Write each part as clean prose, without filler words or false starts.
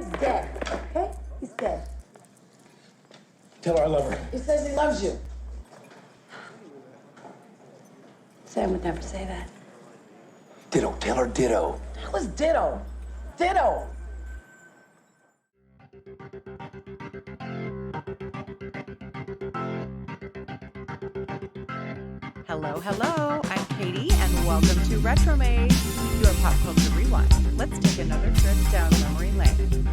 Ryan's dead, okay? He's dead. Tell her I love her. He says he loves you. Sam would never say that. Ditto. Tell her ditto. That was ditto. Ditto. Hello. I'm Katie, and welcome to Retromade, your pop culture rewind. Let's take another trip down memory lane.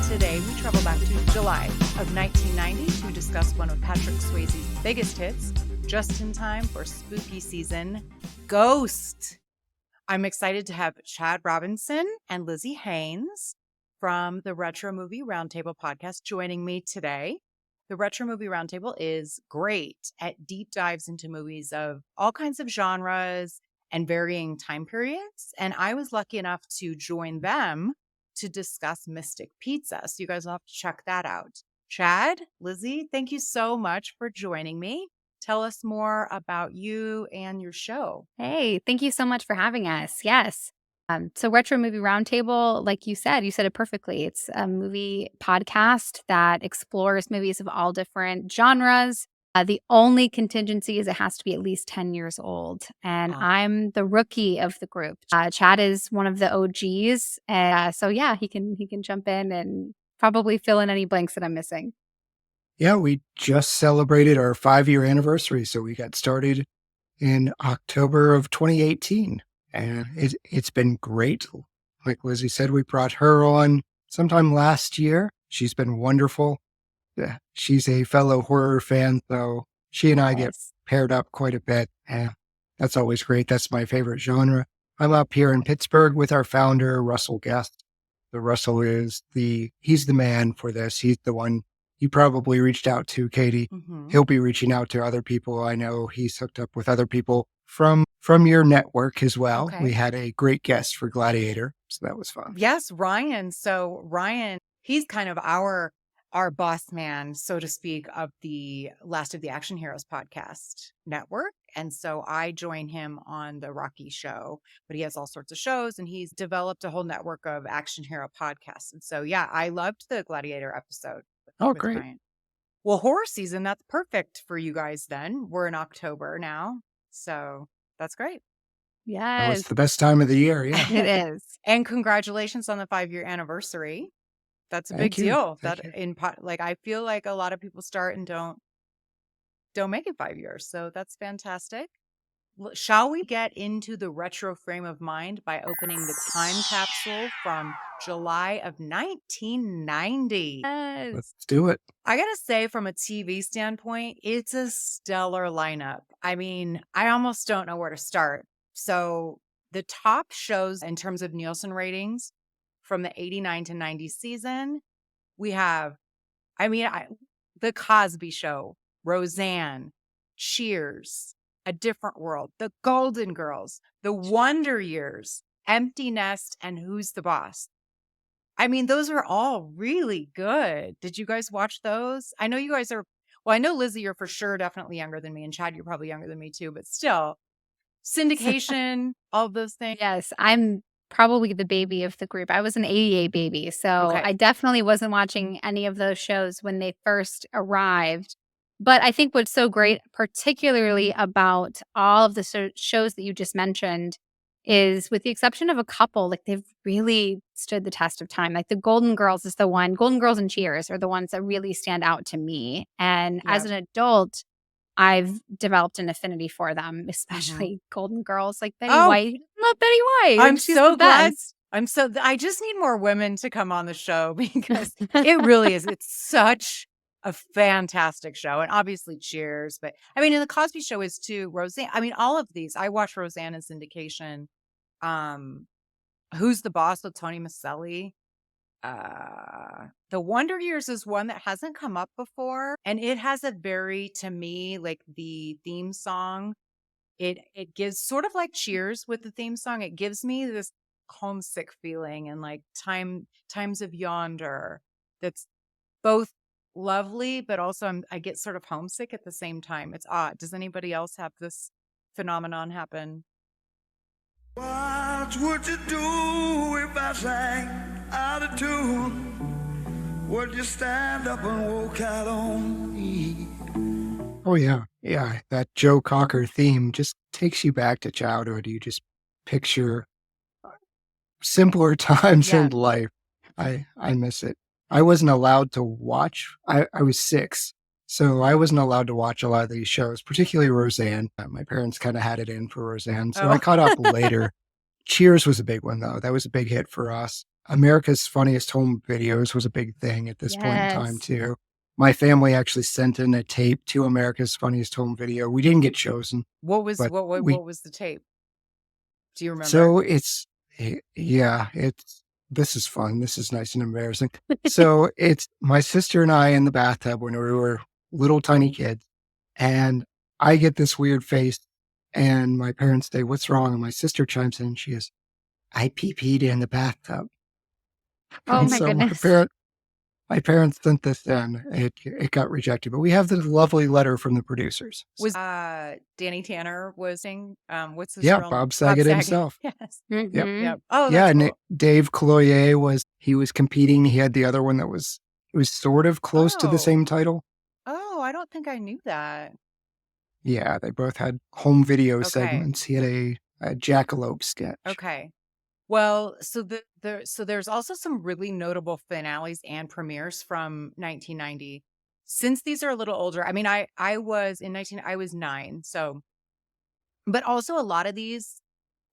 Today, we travel back to July of 1990 to discuss one of Patrick Swayze's biggest hits, just in time for spooky season, Ghost. I'm excited to have Chad Robinson and Lizzie Haynes from the Retro Movie Roundtable podcast joining me today. The Retro Movie Roundtable is great at deep dives into movies of all kinds of genres and varying time periods. And I was lucky enough to join them to discuss Mystic Pizza. So you guys will have to check that out. Chad, Lizzie, thank you so much for joining me. Tell us more about you and your show. Hey, thank you so much for having us. Yes. So Retro Movie Roundtable, like you said it perfectly. It's a movie podcast that explores movies of all different genres. The only contingency is it has to be at least 10 years old. And I'm the rookie of the group. Chad is one of the OGs. So yeah, he can jump in and probably fill in any blanks that I'm missing. Yeah, we just celebrated our 5-year anniversary. So we got started in October of 2018. And it's been great. Like Lizzie said, we brought her on sometime last year. She's been wonderful. Yeah, she's a fellow horror fan, so she and I get paired up quite a bit. And that's always great. That's my favorite genre. I'm up here in Pittsburgh with our founder, Russell Guest. So Russell he's the man for this. He's the one you probably reached out to, Katie. Mm-hmm. He'll be reaching out to other people. I know he's hooked up with other people from your network as well. Okay. We had a great guest for Gladiator, so that was fun. Yes, Ryan. So Ryan, he's kind of our boss man, so to speak, of the Last of the Action Heroes podcast network. And so I join him on the Rocky show, but he has all sorts of shows and he's developed a whole network of action hero podcasts. And so, yeah, I loved the Gladiator episode. Oh, with great. Ryan. Well, horror season, that's perfect for you guys then. We're in October now. So that's great. That was Yes, the best time of the year, yeah. it is. And congratulations on the 5-year anniversary. That's a big Thank you. deal. Thank That you. I feel like a lot of people start and don't make it 5 years. So that's fantastic. Shall we get into the retro frame of mind by opening the time capsule from July of 1990? Yes. Let's do it. I gotta say, from a TV standpoint, it's a stellar lineup. I mean, I almost don't know where to start. So the top shows in terms of Nielsen ratings from the 89 to 90 season, we have, The Cosby Show, Roseanne, Cheers, A Different World, The Golden Girls, The Wonder Years, Empty Nest, and Who's the Boss? I mean, those are all really good. Did you guys watch those? I know you guys are, well, I know Lizzie, you're for sure definitely younger than me, and Chad, you're probably younger than me too, but still, syndication, all of those things. Yes, I'm probably the baby of the group. I was an 88 baby, so Okay. I definitely wasn't watching any of those shows when they first arrived. But I think what's so great, particularly about all of the shows that you just mentioned, is with the exception of a couple, like they've really stood the test of time. Like the Golden Girls Golden Girls and Cheers are the ones that really stand out to me. And as Yep. an adult, I've developed an affinity for them, especially Golden Girls like Betty Oh. White. I love Betty White. I'm She's so the glad. best. I just need more women to come on the show because it really is. It's such a fantastic show. And obviously Cheers, but I mean, and the Cosby Show is too. Roseanne. I mean, all of these. I watch Roseanne in syndication. Who's the Boss with Tony Maselli? The Wonder Years is one that hasn't come up before, and it has a very, to me, like the theme song. It gives sort of like Cheers with the theme song. It gives me this homesick feeling and like times of yonder. That's both lovely, but also I get sort of homesick at the same time. It's odd. Does anybody else have this phenomenon happen? What would you do if I sang out of tune? Would you stand up and walk out on me? Oh, yeah. Yeah. That Joe Cocker theme just takes you back to childhood. You just picture simpler times Yeah. in life. I miss it. I wasn't allowed to watch. I was 6, so I wasn't allowed to watch a lot of these shows, particularly Roseanne. My parents kind of had it in for Roseanne, so I Oh. caught up later. Cheers was a big one, though. That was a big hit for us. America's Funniest Home Videos was a big thing at this point in time, Yes. too. My family actually sent in a tape to America's Funniest Home Video. We didn't get chosen, What was but what we what was the tape? Do you remember? so this is fun. This is nice and embarrassing. So it's my sister and I in the bathtub when we were little tiny kids, and I get this weird face, and my parents say, "What's wrong?" And my sister chimes in. She is, "I pee-peed in the bathtub." Oh And my so goodness. my parents sent this in. It got rejected, but we have this lovely letter from the producers. Was Danny Tanner was saying what's his Yeah, real Bob Bob Saget Saget? himself. Yes. Yep. Mhm. Yep. Oh, Yeah, that's and cool. Dave Cloyer was competing. He had the other one that was sort of close to the Oh. same title. Oh, I don't think I knew that. Yeah, they both had home video Okay. segments. He had a jackalope sketch. Okay. Well, so so there's also some really notable finales and premieres from 1990. Since these are a little older, I mean, I was in 19 I was 9, so but also a lot of these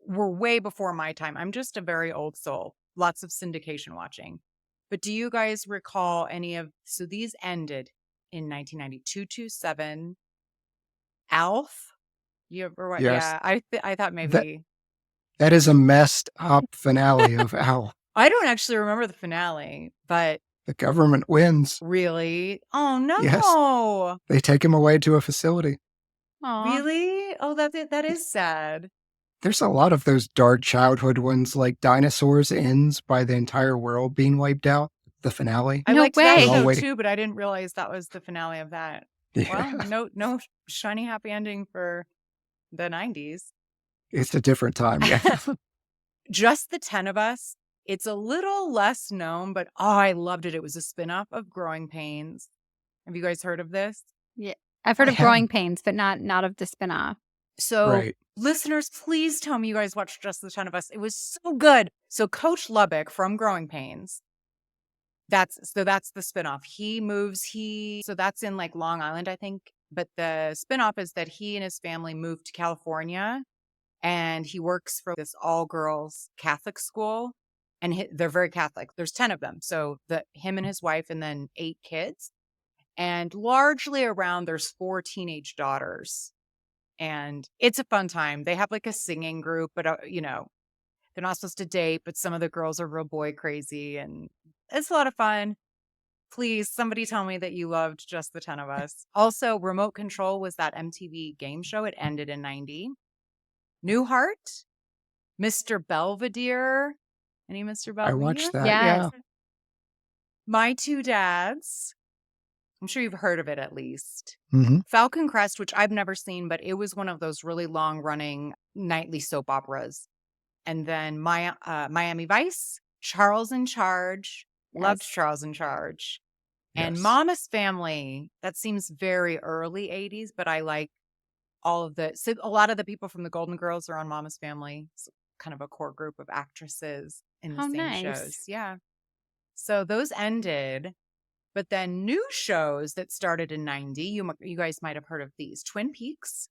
were way before my time. I'm just a very old soul. Lots of syndication watching. But do you guys recall any of so these ended in 1990. 227, Alf? You ever what? Yes. Yeah, I thought That maybe that is a messed up finale of Al. I don't actually remember the finale, but The government wins. really? Oh Yes. no. They take him away to a facility. Aw. Really? Oh, that is sad. There's a lot of those dark childhood ones, like Dinosaurs Ends by the entire world being wiped out. The finale. I No liked that way. We're all show waiting. too, but I didn't realize that was the finale of that. Yeah. Well, no shiny happy ending for the 90s. It's a different time. Yeah. Just the 10 of Us. It's a little less known, but oh, I loved it. It was a spin-off of Growing Pains. Have you guys heard of this? Yeah. I've heard I of Growing haven't. Pains, but not of the spinoff. So, Right. listeners, please tell me you guys watched Just the 10 of Us. It was so good. So, Coach Lubbock from Growing Pains, that's the spinoff. So that's in like Long Island, I think. But the spinoff is that he and his family moved to California, and he works for this all-girls Catholic school, and they're very Catholic. There's 10 of them. So him and his wife, and then 8 kids, and largely around there's 4 teenage daughters. And it's a fun time. They have like a singing group, but they're not supposed to date, but some of the girls are real boy crazy, and it's a lot of fun. Please, somebody tell me that you loved Just the 10 of Us. Also, Remote Control was that MTV game show. It ended in 90. Newhart, Mr. Belvedere. Any Mr. I Belvedere? watched that. Yes. Yeah. My Two Dads. I'm sure you've heard of it at least. Hmm. Falcon Crest, which I've never seen, but it was one of those really long running nightly soap operas. And then Miami Vice, Charles in Charge. Loved Yes. Charles in Charge. And Yes. Mama's Family. That seems very early 80s, but I like all of so a lot of the people from the Golden Girls are on Mama's Family. It's kind of a core group of actresses in the Oh, same nice. shows. Yeah. So those ended. But then new shows that started in 90, you guys might have heard of these. Twin Peaks,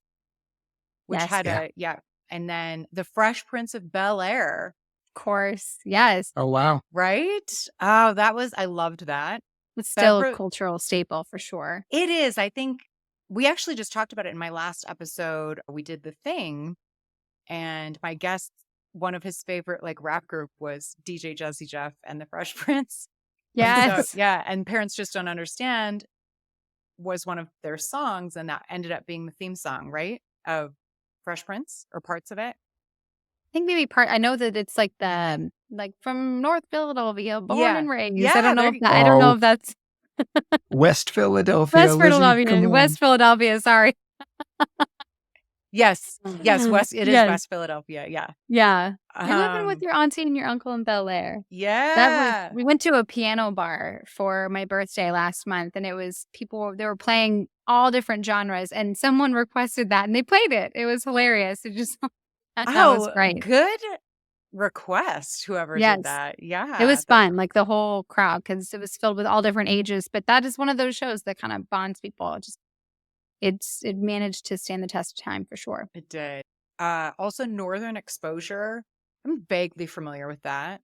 which Yes. had and then The Fresh Prince of Bel-Air, Of course. Yes. Oh, wow. right? Oh, I loved that. It's still a Bever- cultural staple for sure. It is. I think we actually just talked about it in my last episode. We did The Thing, and my guest, one of his favorite like rap group was DJ Jazzy Jeff and The Fresh Prince. Yes. So, yeah, and Parents Just Don't Understand was one of their songs, and that ended up being the theme song, right, of Fresh Prince, or parts of it. I think maybe I know that it's like from North Philadelphia, born Yeah. and raised. Yeah, I don't know there if I don't know Oh. if that's West Philadelphia. West Lizzie, Philadelphia. come on. West Philadelphia. Sorry. Yes. Yes. Mhm. West. It is Yes. West Philadelphia. Yeah. Yeah. You're living with Um, your auntie and your uncle in Bel Air. yeah. We went to a piano bar for my birthday last month, and it was they were playing all different genres, and someone requested that, and they played it. It was hilarious. It just that was Oh, great. good request. Whoever did Yes. that. It Yeah. was fun, like the whole crowd, because it was filled with all different ages. But that is one of those shows that kind of bonds people. It managed to stand the test of time for sure. It did. Also, Northern Exposure. I'm vaguely familiar with that.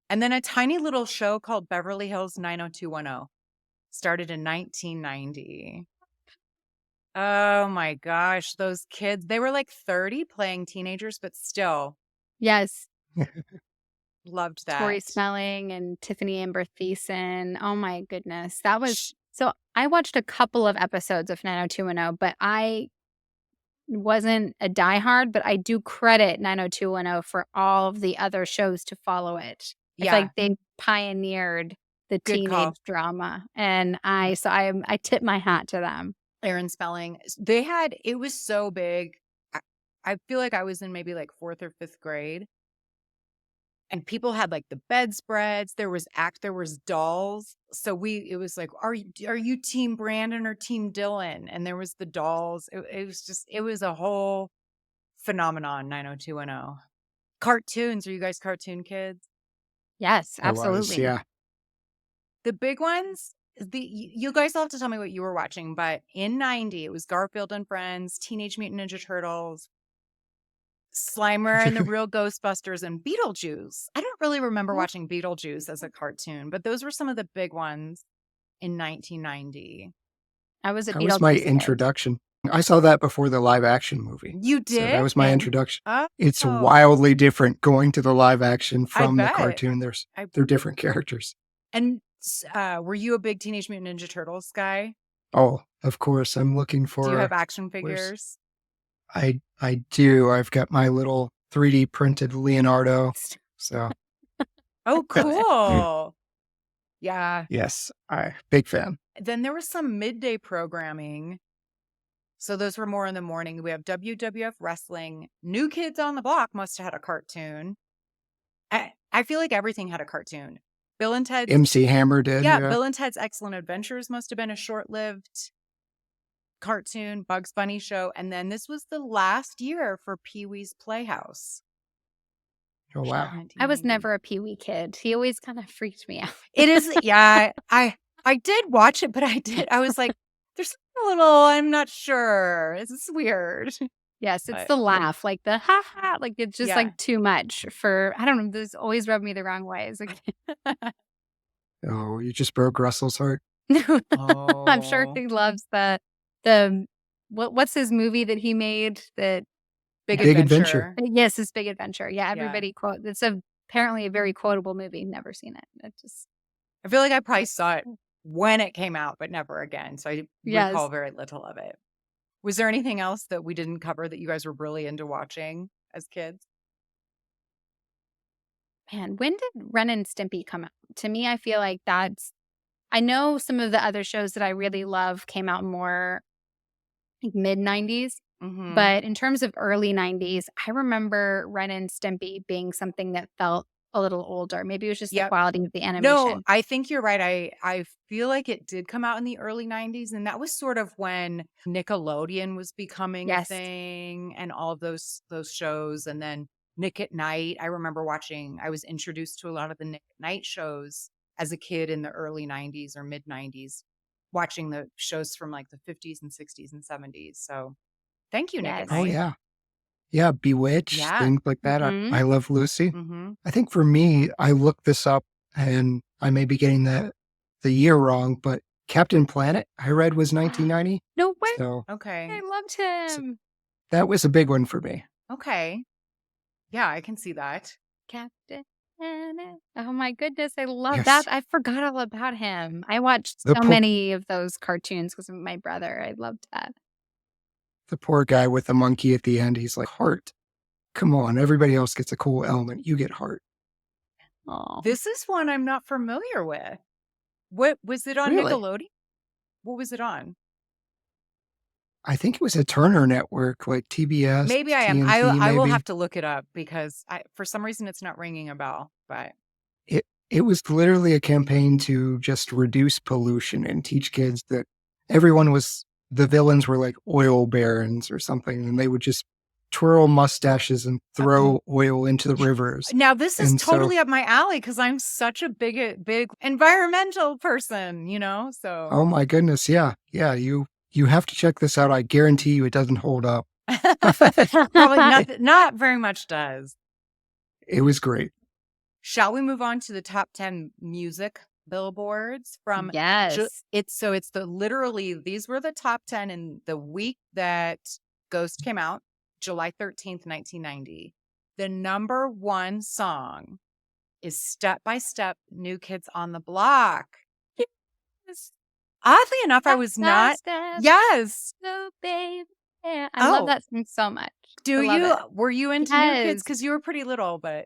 And then a tiny little show called Beverly Hills 90210 started in 1990. Oh my gosh, those kids, they were like 30 playing teenagers, but still Yes, loved Tori that. Spelling and Tiffany Amber Thiessen. Oh my goodness, that was Sh- so. I watched a couple of episodes of 90210, but I wasn't a diehard. But I do credit 90210 for all of the other shows to follow it. I feel Yeah, like they pioneered the good call. teenage drama, and I tip my hat to them. Aaron Spelling. It was so big. I, I feel like I was in maybe like fourth or fifth grade. And people had like the bedspreads. There was dolls. So it was like, are you team Brandon or team Dylan? And there was the dolls. It was a whole phenomenon. 90210 cartoons. Are you guys cartoon kids? Yes, I was, absolutely. yeah. The big ones. You guys will have to tell me what you were watching. But in 90, it was Garfield and Friends, Teenage Mutant Ninja Turtles, Slimer and the Real Ghostbusters, and Beetlejuice. I don't really remember watching Beetlejuice as a cartoon, but those were some of the big ones in 1990. I was a That was my Beetlejuice kid. introduction. I saw that before the live action movie. You So did? that was my introduction. Oh, It's wildly different going to the live action from the bet. cartoon. I- They're different characters. And were you a big Teenage Mutant Ninja Turtles guy? Oh, of course. I'm looking for. Do you have action figures? I do. I've got my little 3D printed Leonardo. So Oh, cool. Yeah. yes, big fan. Then there was some midday programming. So those were more in the morning. We have WWF Wrestling. New Kids on the Block must have had a cartoon. I feel like everything had a cartoon. Bill and Ted's MC Hammer did. Yeah, Bill and Ted's Excellent Adventures must have been a short-lived cartoon, Bugs Bunny show. And then this was the last year for Pee-wee's Playhouse. Oh wow. 1990. I was never a Pee Wee kid. He always kind of freaked me out. It is, yeah. I did watch it, but I was like, there's a little, I'm not sure. This is weird. Yes, it's But- the laugh, like the ha ha, like it's just Yeah. like too much for, I don't know, this always rubbed me the wrong way. It's like, Oh, you just broke Russell's heart. I'm sure Oh. he loves the what's his movie that he made that, Big Big Adventure. Adventure. yes, his Big Adventure. Yeah, everybody quote, it's apparently a very quotable movie. Never seen it. It just, I feel like I probably saw it when it came out, but never again. So I Yes. recall very little of it. Was there anything else that we didn't cover that you guys were really into watching as kids? man, when did Ren and Stimpy come out? To me, I feel like I know some of the other shows that I really love came out more like mid 90s, Mhm. but in terms of early 90s, I remember Ren and Stimpy being something that felt a little older. Maybe it was just the Yep. quality of the animation. No, I think you're right. I feel like it did come out in the early 90s, and that was sort of when Nickelodeon was becoming Yes. a thing and all of those shows. And then Nick at Night. I remember I was introduced to a lot of the Nick at Night shows as a kid in the early 90s or mid 90s, watching the shows from like the 50s and 60s and 70s. So thank you, Nick at Yes. Night. Oh yeah. Yeah, Bewitched, Yeah. things like that. Mhm. I Love Lucy. Hmm. I think for me, I looked this up and I may be getting the year wrong, but Captain Planet I read was 1990. No way. So Okay. I loved him. that was a big one for me. Okay. Yeah, I can see that. Captain Planet. Oh my goodness. I love Yes. that. I forgot all about him. I watched The so po- many of those cartoons because of my brother. I loved that. The poor guy with the monkey at the end, he's like, Heart. Come on, everybody else gets a cool element. You get Heart. Oh, This is one I'm not familiar with. What was it on Really? Nickelodeon? What was it on? I think it was a Turner network, like TBS, Maybe I am. TNT, I will maybe. have to look it up because for some reason it's not ringing a bell. But It was literally a campaign to just reduce pollution and teach kids that the villains were like oil barons or something, and they would just twirl mustaches and throw oil into the rivers. now this is And so, totally up my alley because I'm such a big environmental person, So oh my goodness, yeah, you have to check this out. I guarantee you, it doesn't hold up. probably not very much does. It was great. Shall we move on to the top 10 music billboards from Yes. it's literally these were the top 10 in the week that Ghost came out, July 13th, 1990. The number one song is Step by Step, New Kids on the Block. Yes. Oddly enough, I was not. Yes. So, babe. Yeah, I love Oh, that song so much. do I love you? it. Were you into New Kids? Yes. Because you were pretty little, but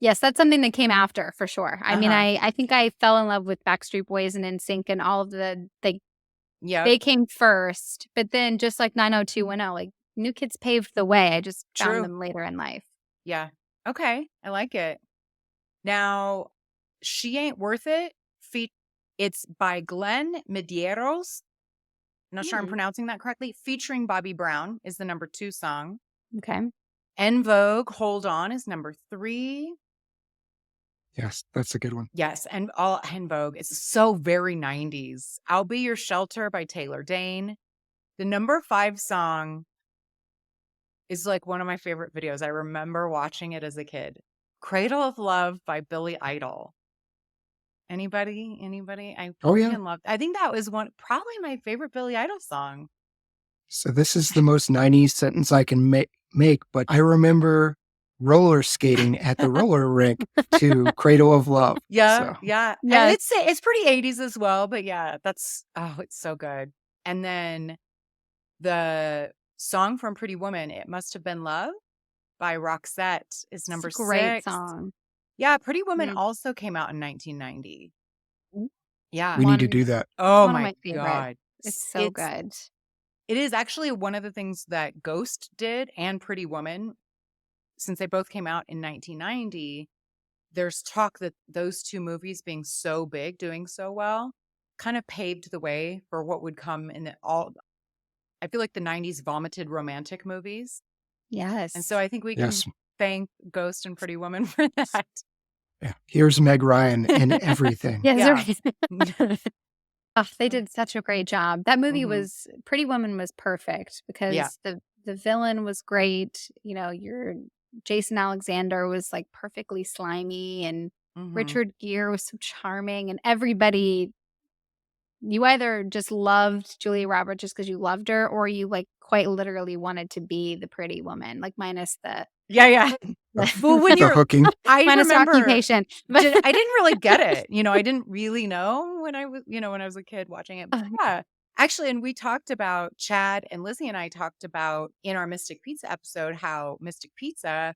Yes, that's something that came after for sure. I mean, uh-huh. I think I fell in love with Backstreet Boys and NSYNC and all of Yep. they came first, but then just like 90210, like New Kids paved the way. I just found True. them later in life. Yeah. Okay. I like it. Now, She Ain't Worth It. It's by Glenn Medeiros. Not sure I'm Hmm. pronouncing that correctly. Featuring Bobby Brown is the number 2 song. Okay. En Vogue, Hold On is number 3. Yes, that's a good one. Yes, and all En Vogue is so very 90s. I'll Be Your Shelter by Taylor Dane. The number 5 song is like one of my favorite videos. I remember watching it as a kid. Cradle of Love by Billy Idol. Anybody? I Oh yeah. freaking loved. I think that was probably my favorite Billy Idol song. So this is the most 90s sentence I can make, but I remember roller skating at the roller rink to Cradle of Love. Yeah, So yeah. And Yes. it's pretty 80s as well, but yeah, it's so good. And then the song from Pretty Woman, It Must Have Been Love by Roxette is It's number a great 6. song. Yeah, Pretty Woman Mhm. also came out in 1990. Yeah. we need to One, do that. Oh one of my my favorites. God. It's so good. It is actually one of the things that Ghost did and Pretty Woman, since they both came out in 1990. There's talk that those two movies being so big, doing so well, kind of paved the way for what would come in I feel like the 90s vomited romantic movies. Yes. And so I think we can Yes. thank Ghost and Pretty Woman for that. Yeah. Here's Meg Ryan in everything. Yes. Yeah. Oh, they did such a great job. That movie Mhm. was Pretty Woman was perfect because Yeah. the villain was great. Your Jason Alexander was like perfectly slimy, and Mhm. Richard Gere was so charming, and everybody, you either just loved Julia Roberts just because you loved her, or you like quite literally wanted to be the Pretty Woman, like minus the Yeah. Well, when The you're, hooking. I minus remember, occupation. I didn't really get it. I didn't really know when I was a kid watching it. But yeah, actually, and we talked about, Chad and Lizzie and I talked about in our Mystic Pizza episode how Mystic Pizza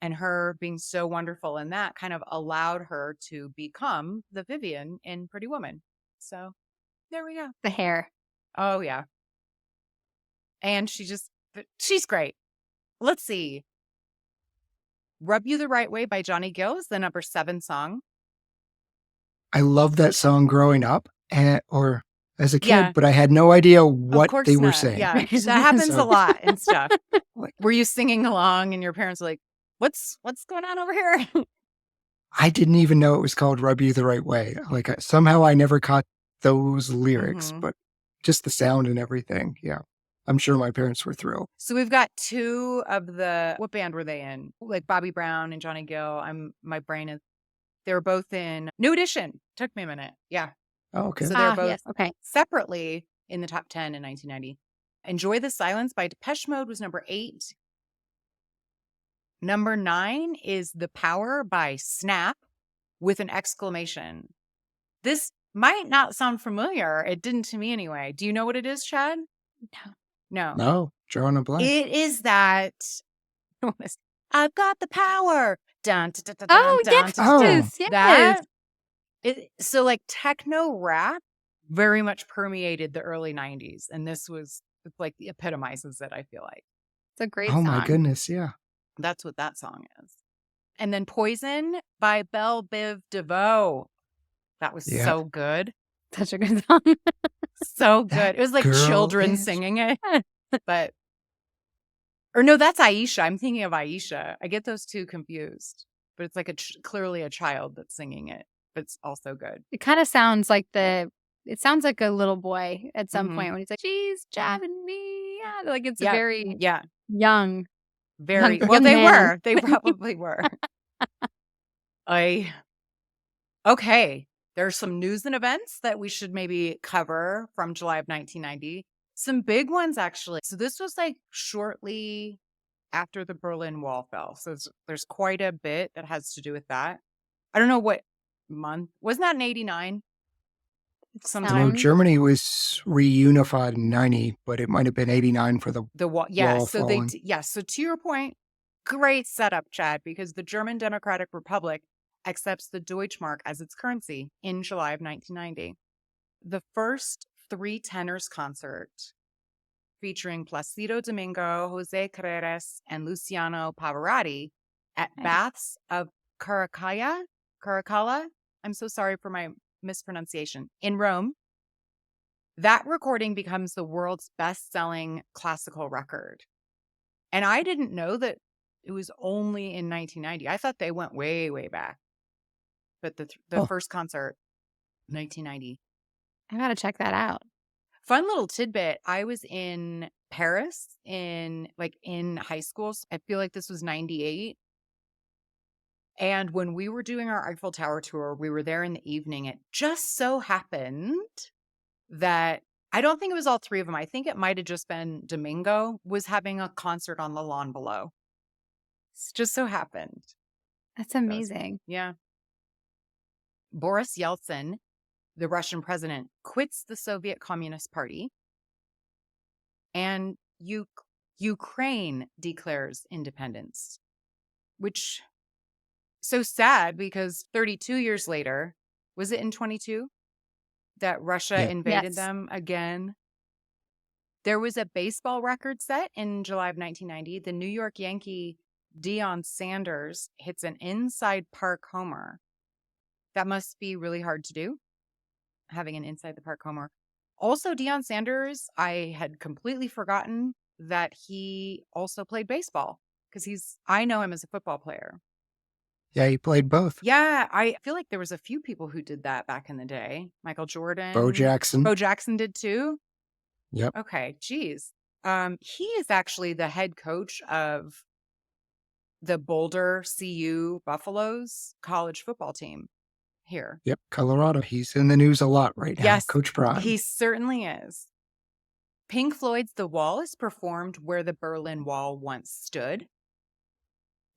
and her being so wonderful in that kind of allowed her to become the Vivian in Pretty Woman. So there we go. The hair. Oh yeah, and she's great. Let's see. Rub You the Right Way by Johnny Gill is the number 7 song. I loved that song growing up or as a kid, Yeah. but I had no idea Of what course they were not. saying. Yeah, that happens a So- lot and stuff. Like, Were you singing along and your parents were like, what's going on over here? I didn't even know it was called Rub You the Right Way. Like somehow I never caught those lyrics, Mhm. but just the sound and everything. Yeah. I'm sure my parents were thrilled. So we've got 2 of what band were they in? Like Bobby Brown and Johnny Gill. They were both in New Edition. Took me a minute. Yeah. Oh, okay. So they're both Yes. Okay. separately in the top 10 in 1990. Enjoy the Silence by Depeche Mode was number 8. Number 9 is The Power by Snap with an exclamation. This might not sound familiar. It didn't to me anyway. Do you know what it is, Chad? No. No, drawing a blank. It is that I've got the power. Dun, dun, dun, dun, Oh, dun, yes. dun, dun, dun. Yes. Yes. That so like techno rap very much permeated the early 90s, and this was It's like epitomizes it, I feel like. It's a great Oh song. my goodness, yeah. That's what that song is. And then Poison by Belle Biv DeVoe. That was Yeah. so good. Such a good song. So good. It was like girl children is- singing it. But, or no, that's Aisha. I'm thinking of Aisha. I get those two confused. But it's like clearly a child that's singing it. But it's also good. It kind of sounds like it sounds like a little boy at some Mhm. point when he's like, she's driving me. Yeah. Like it's Yeah. very Yeah. young. Very Young well. They man. were. They probably were. Okay. There's some news and events that we should maybe cover from July of 1990. Some big ones, actually. So this was like shortly after the Berlin Wall fell. So there's quite a bit that has to do with that. I don't know what month. Wasn't that in 89? Well, Sometime. Sounds- Germany was reunified in 90, but it might have been 89 for the The wall. Yeah. wall So falling. So to your point, great setup, Chad, because the German Democratic Republic accepts the Deutschmark as its currency in July of 1990. The first three tenors concert featuring Placido Domingo, Jose Carreras, and Luciano Pavarotti at Nice. Baths of Caracalla. I'm so sorry for my mispronunciation. In Rome. That recording becomes the world's best-selling classical record. And I didn't know that it was only in 1990. I thought they went way, way back. But the Oh. first concert, 1990. I got to check that out. Fun little tidbit. I was in Paris in high school. I feel like this was 98. And when we were doing our Eiffel Tower tour, we were there in the evening. It just so happened that I don't think it was all three of them. I think it might have just been Domingo was having a concert on the lawn below. It's just so happened. That's amazing. Yeah. Boris Yeltsin, the Russian president, quits the Soviet Communist Party, and Ukraine declares independence, which so sad because 32 years later, was it in 22 that Russia Yeah. invaded Yes. them again? There was a baseball record set in July of 1990. The New York Yankee Deion Sanders hits an inside park homer. That must be really hard to do, having an inside the park homer. Also, Deion Sanders, I had completely forgotten that he also played baseball because I know him as a football player. Yeah, he played both. Yeah, I feel like there was a few people who did that back in the day. Michael Jordan. Bo Jackson. Bo Jackson did too? Yep. Okay, geez. He is actually the head coach of the Boulder CU Buffaloes college football team here. Yep. Colorado. He's in the news a lot right now. Yes, Coach Prime. He certainly is. Pink Floyd's The Wall is performed where the Berlin Wall once stood.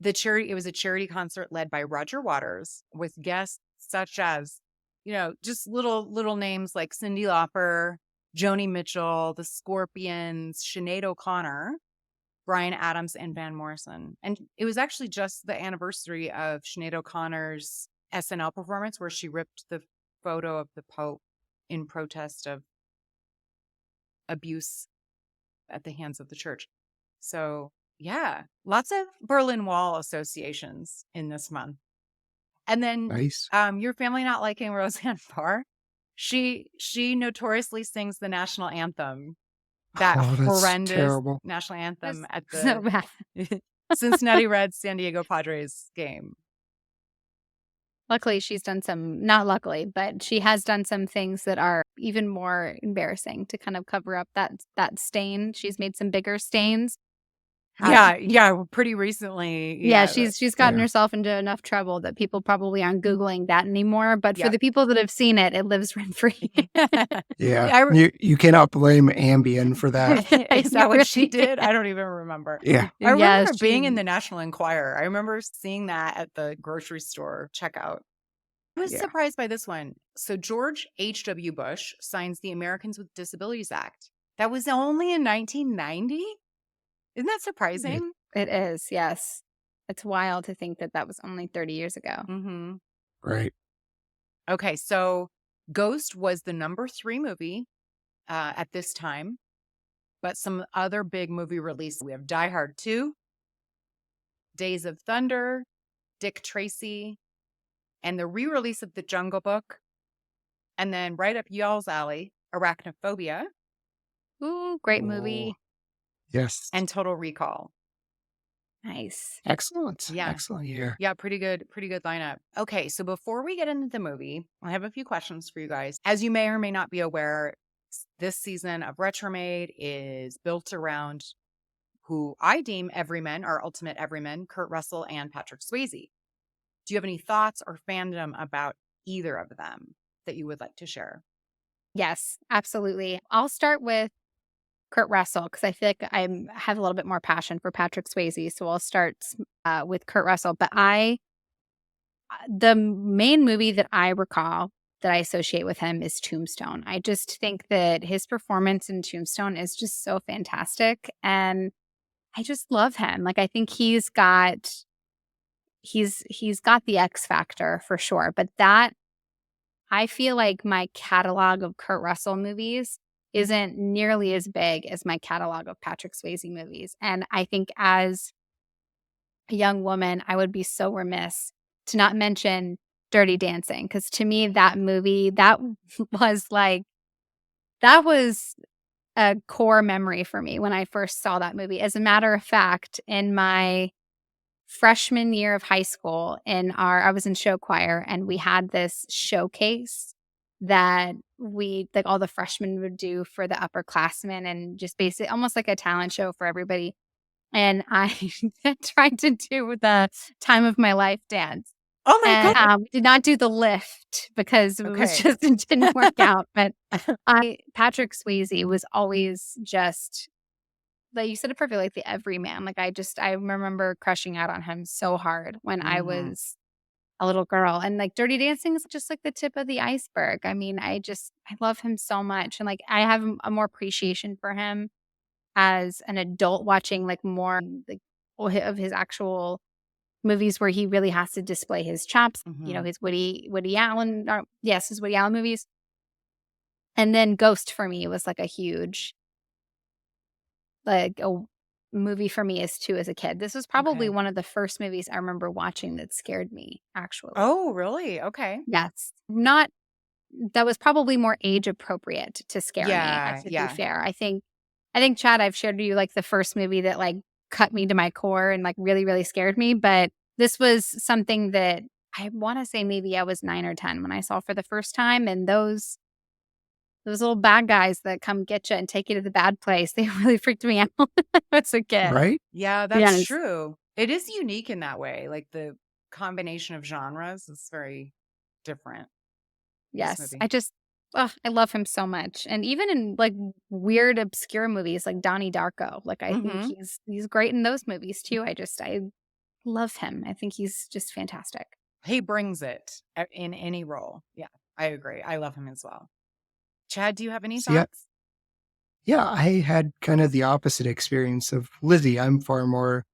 It was a charity concert led by Roger Waters with guests such as, just little names like Cyndi Lauper, Joni Mitchell, the Scorpions, Sinead O'Connor, Bryan Adams, and Van Morrison. And it was actually just the anniversary of Sinead O'Connor's SNL performance where she ripped the photo of the Pope in protest of abuse at the hands of the church. So, yeah, lots of Berlin Wall associations in this month. And then Nice. your family not liking Roseanne Barr. She notoriously sings the national anthem. That Oh, that's horrendous terrible. national anthem at the So bad. Cincinnati Reds San Diego Padres game. Luckily, she's done not luckily, but she has done some things that are even more embarrassing to kind of cover up that stain. She's made some bigger stains. Yeah, pretty recently. Yeah, she's gotten Yeah. herself into enough trouble that people probably aren't Googling that anymore. But Yeah. for the people that have seen it, it lives rent free. Yeah. I You cannot blame Ambien for that. Is that what she Really? did? I don't even remember. Yeah. I remember Yes, being in she- the National Enquirer. I remember seeing that at the grocery store checkout. I was Yeah. surprised by this one. So George H.W. Bush signs the Americans with Disabilities Act. That was only in 1990? Isn't that surprising? It is, yes. It's wild to think that was only 30 years ago. Mm-hmm. Right. Okay, so Ghost was the number 3 movie at this time. But some other big movie releases, we have Die Hard 2, Days of Thunder, Dick Tracy, and the re-release of The Jungle Book. And then right up y'all's alley, Arachnophobia Ooh, great movie. Yes. and Total Recall. Nice. Excellent. Yeah. Excellent year. Yeah, pretty good lineup. Okay, so before we get into the movie, I have a few questions for you guys. As you may or may not be aware, this season of Retromade is built around who I deem everymen, our ultimate everymen, Kurt Russell and Patrick Swayze. Do you have any thoughts or fandom about either of them that you would like to share? Yes, absolutely. I'll start with Kurt Russell because I feel like I have a little bit more passion for Patrick Swayze. So I'll start with Kurt Russell. But the main movie that I recall that I associate with him is Tombstone. I just think that his performance in Tombstone is just so fantastic. And I just love him. Like, I think he's got the X factor for sure. But that, I feel like my catalog of Kurt Russell movies isn't nearly as big as my catalog of Patrick Swayze movies. And I think as a young woman, I would be so remiss to not mention Dirty Dancing. Because to me, that movie, that was a core memory for me when I first saw that movie. As a matter of fact, in my freshman year of high school, I was in show choir, and we had this showcase that all the freshmen would do for the upperclassmen, and just basically almost like a talent show for everybody. And I tried to do the Time of My Life dance. Oh my God. We did not do the lift because it was Okay. it didn't work out. But Patrick Swayze was always just, like you said it perfectly, like the everyman. Like I remember crushing out on him so hard when I was a little girl. And like Dirty Dancing is just like the tip of the iceberg. I mean, I love him so much. And like I have a more appreciation for him as an adult, watching like more like of his actual movies where he really has to display his chops, his Woody Allen, his Woody Allen movies. And then Ghost for me was like a huge, like a movie for me as a kid. This was probably one of the first movies I remember watching that scared me, actually. Oh, really? Okay. Yes. That was probably more age appropriate to scare me, to be fair. I think, Chad, I've shared to you like the first movie that like cut me to my core and like really, really scared me. But this was something that I want to say maybe I was 9 or 10 when I saw for the first time. And those little bad guys that come get you and take you to the bad place, they really freaked me out when I was a kid. Right? Yeah, that's Yes. true. It is unique in that way. Like the combination of genres is very different. Yes. movie. I love him so much. And even in like weird, obscure movies like Donnie Darko, like I think he's great in those movies too. I love him. I think he's just fantastic. He brings it in any role. Yeah, I agree. I love him as well. Chad, do you have any thoughts? Yeah, I had kind of the opposite experience of Lizzie. I'm far more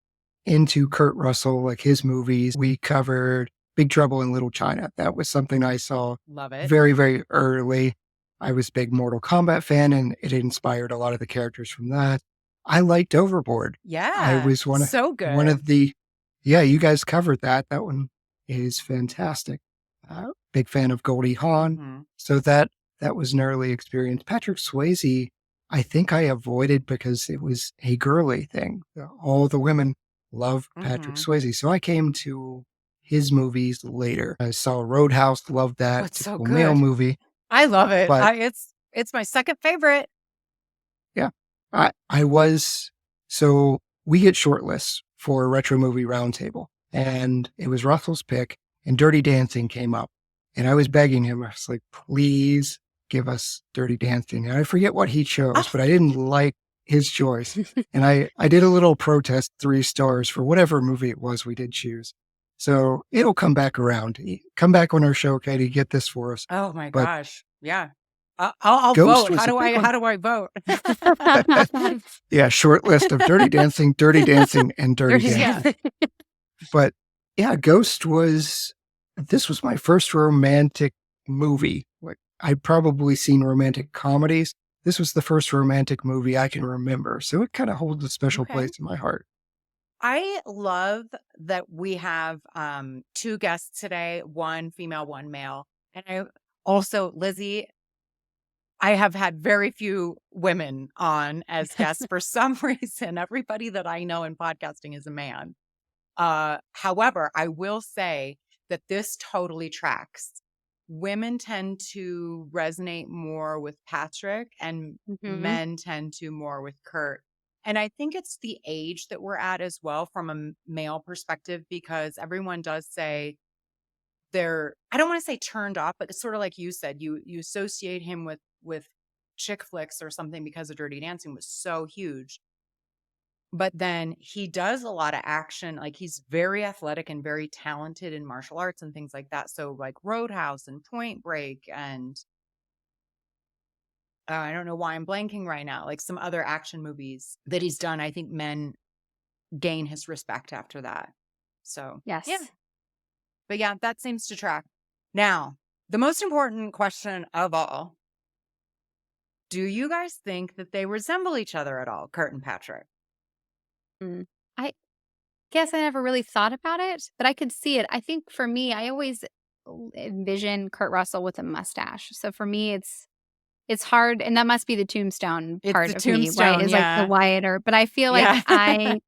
into Kurt Russell, like his movies. We covered Big Trouble in Little China. That was something I saw Love it. very, very early. I was a big Mortal Kombat fan, and it inspired a lot of the characters from that. I liked Overboard. Yeah. I was so good. You guys covered that. That one is fantastic. Big fan of Goldie Hawn. So that was an early experience. Patrick Swayze, I think I avoided because it was a girly thing. All the women love Patrick Swayze. So I came to his movies later. I saw Roadhouse, loved that. It's so Typical male good. movie. I love it. But- It's my second favorite. So we get shortlists for a Retro Movie Roundtable, and it was Russell's pick, and Dirty Dancing came up. And I was begging him, I was like, please give us Dirty Dancing. And I forget what he chose, but I didn't like his choice. And I did a little protest, 3 stars for whatever movie it was we did choose. So it'll come back around. Come back on our show, Katie, get this for us. Oh my But- gosh. Yeah. I'll Ghost vote. was How a do big one. how do I vote? Yeah, short list of Dirty Dancing, and Dirty Dancing. Yeah. But yeah, Ghost this was my first romantic movie. Like, I'd probably seen romantic comedies. this was the first romantic movie I can remember. So it kind of holds a special Okay. place in my heart. I love that we have two guests today, one female, one male. And I also, Lizzie, I have had very few women on as guests for some reason. Everybody that I know in podcasting is a man. However, I will say that this totally tracks. Women tend to resonate more with Patrick and Mhm. men tend to more with Kurt. And I think it's the age that we're at as well from a male perspective, because everyone does say they're, I don't want to say turned off, but it's sort of like you said, you associate him with chick flicks or something because of Dirty Dancing was so huge. But then he does a lot of action. Like he's very athletic and very talented in martial arts and things like that. So like Roadhouse and Point Break and I don't know why I'm blanking right now, like some other action movies that he's done. I think men gain his respect after that. So, Yes. yeah. But yeah, that seems to track. Now, the most important question of all, do you guys think that they resemble each other at all, Kurt and Patrick? I guess I never really thought about it, but I could see it. I think for me, I always envision Kurt Russell with a mustache. So for me, it's hard, and that must be the Tombstone It's part the of me, right? Tombstone, Is like yeah. the Wyatt, but I feel Yeah. like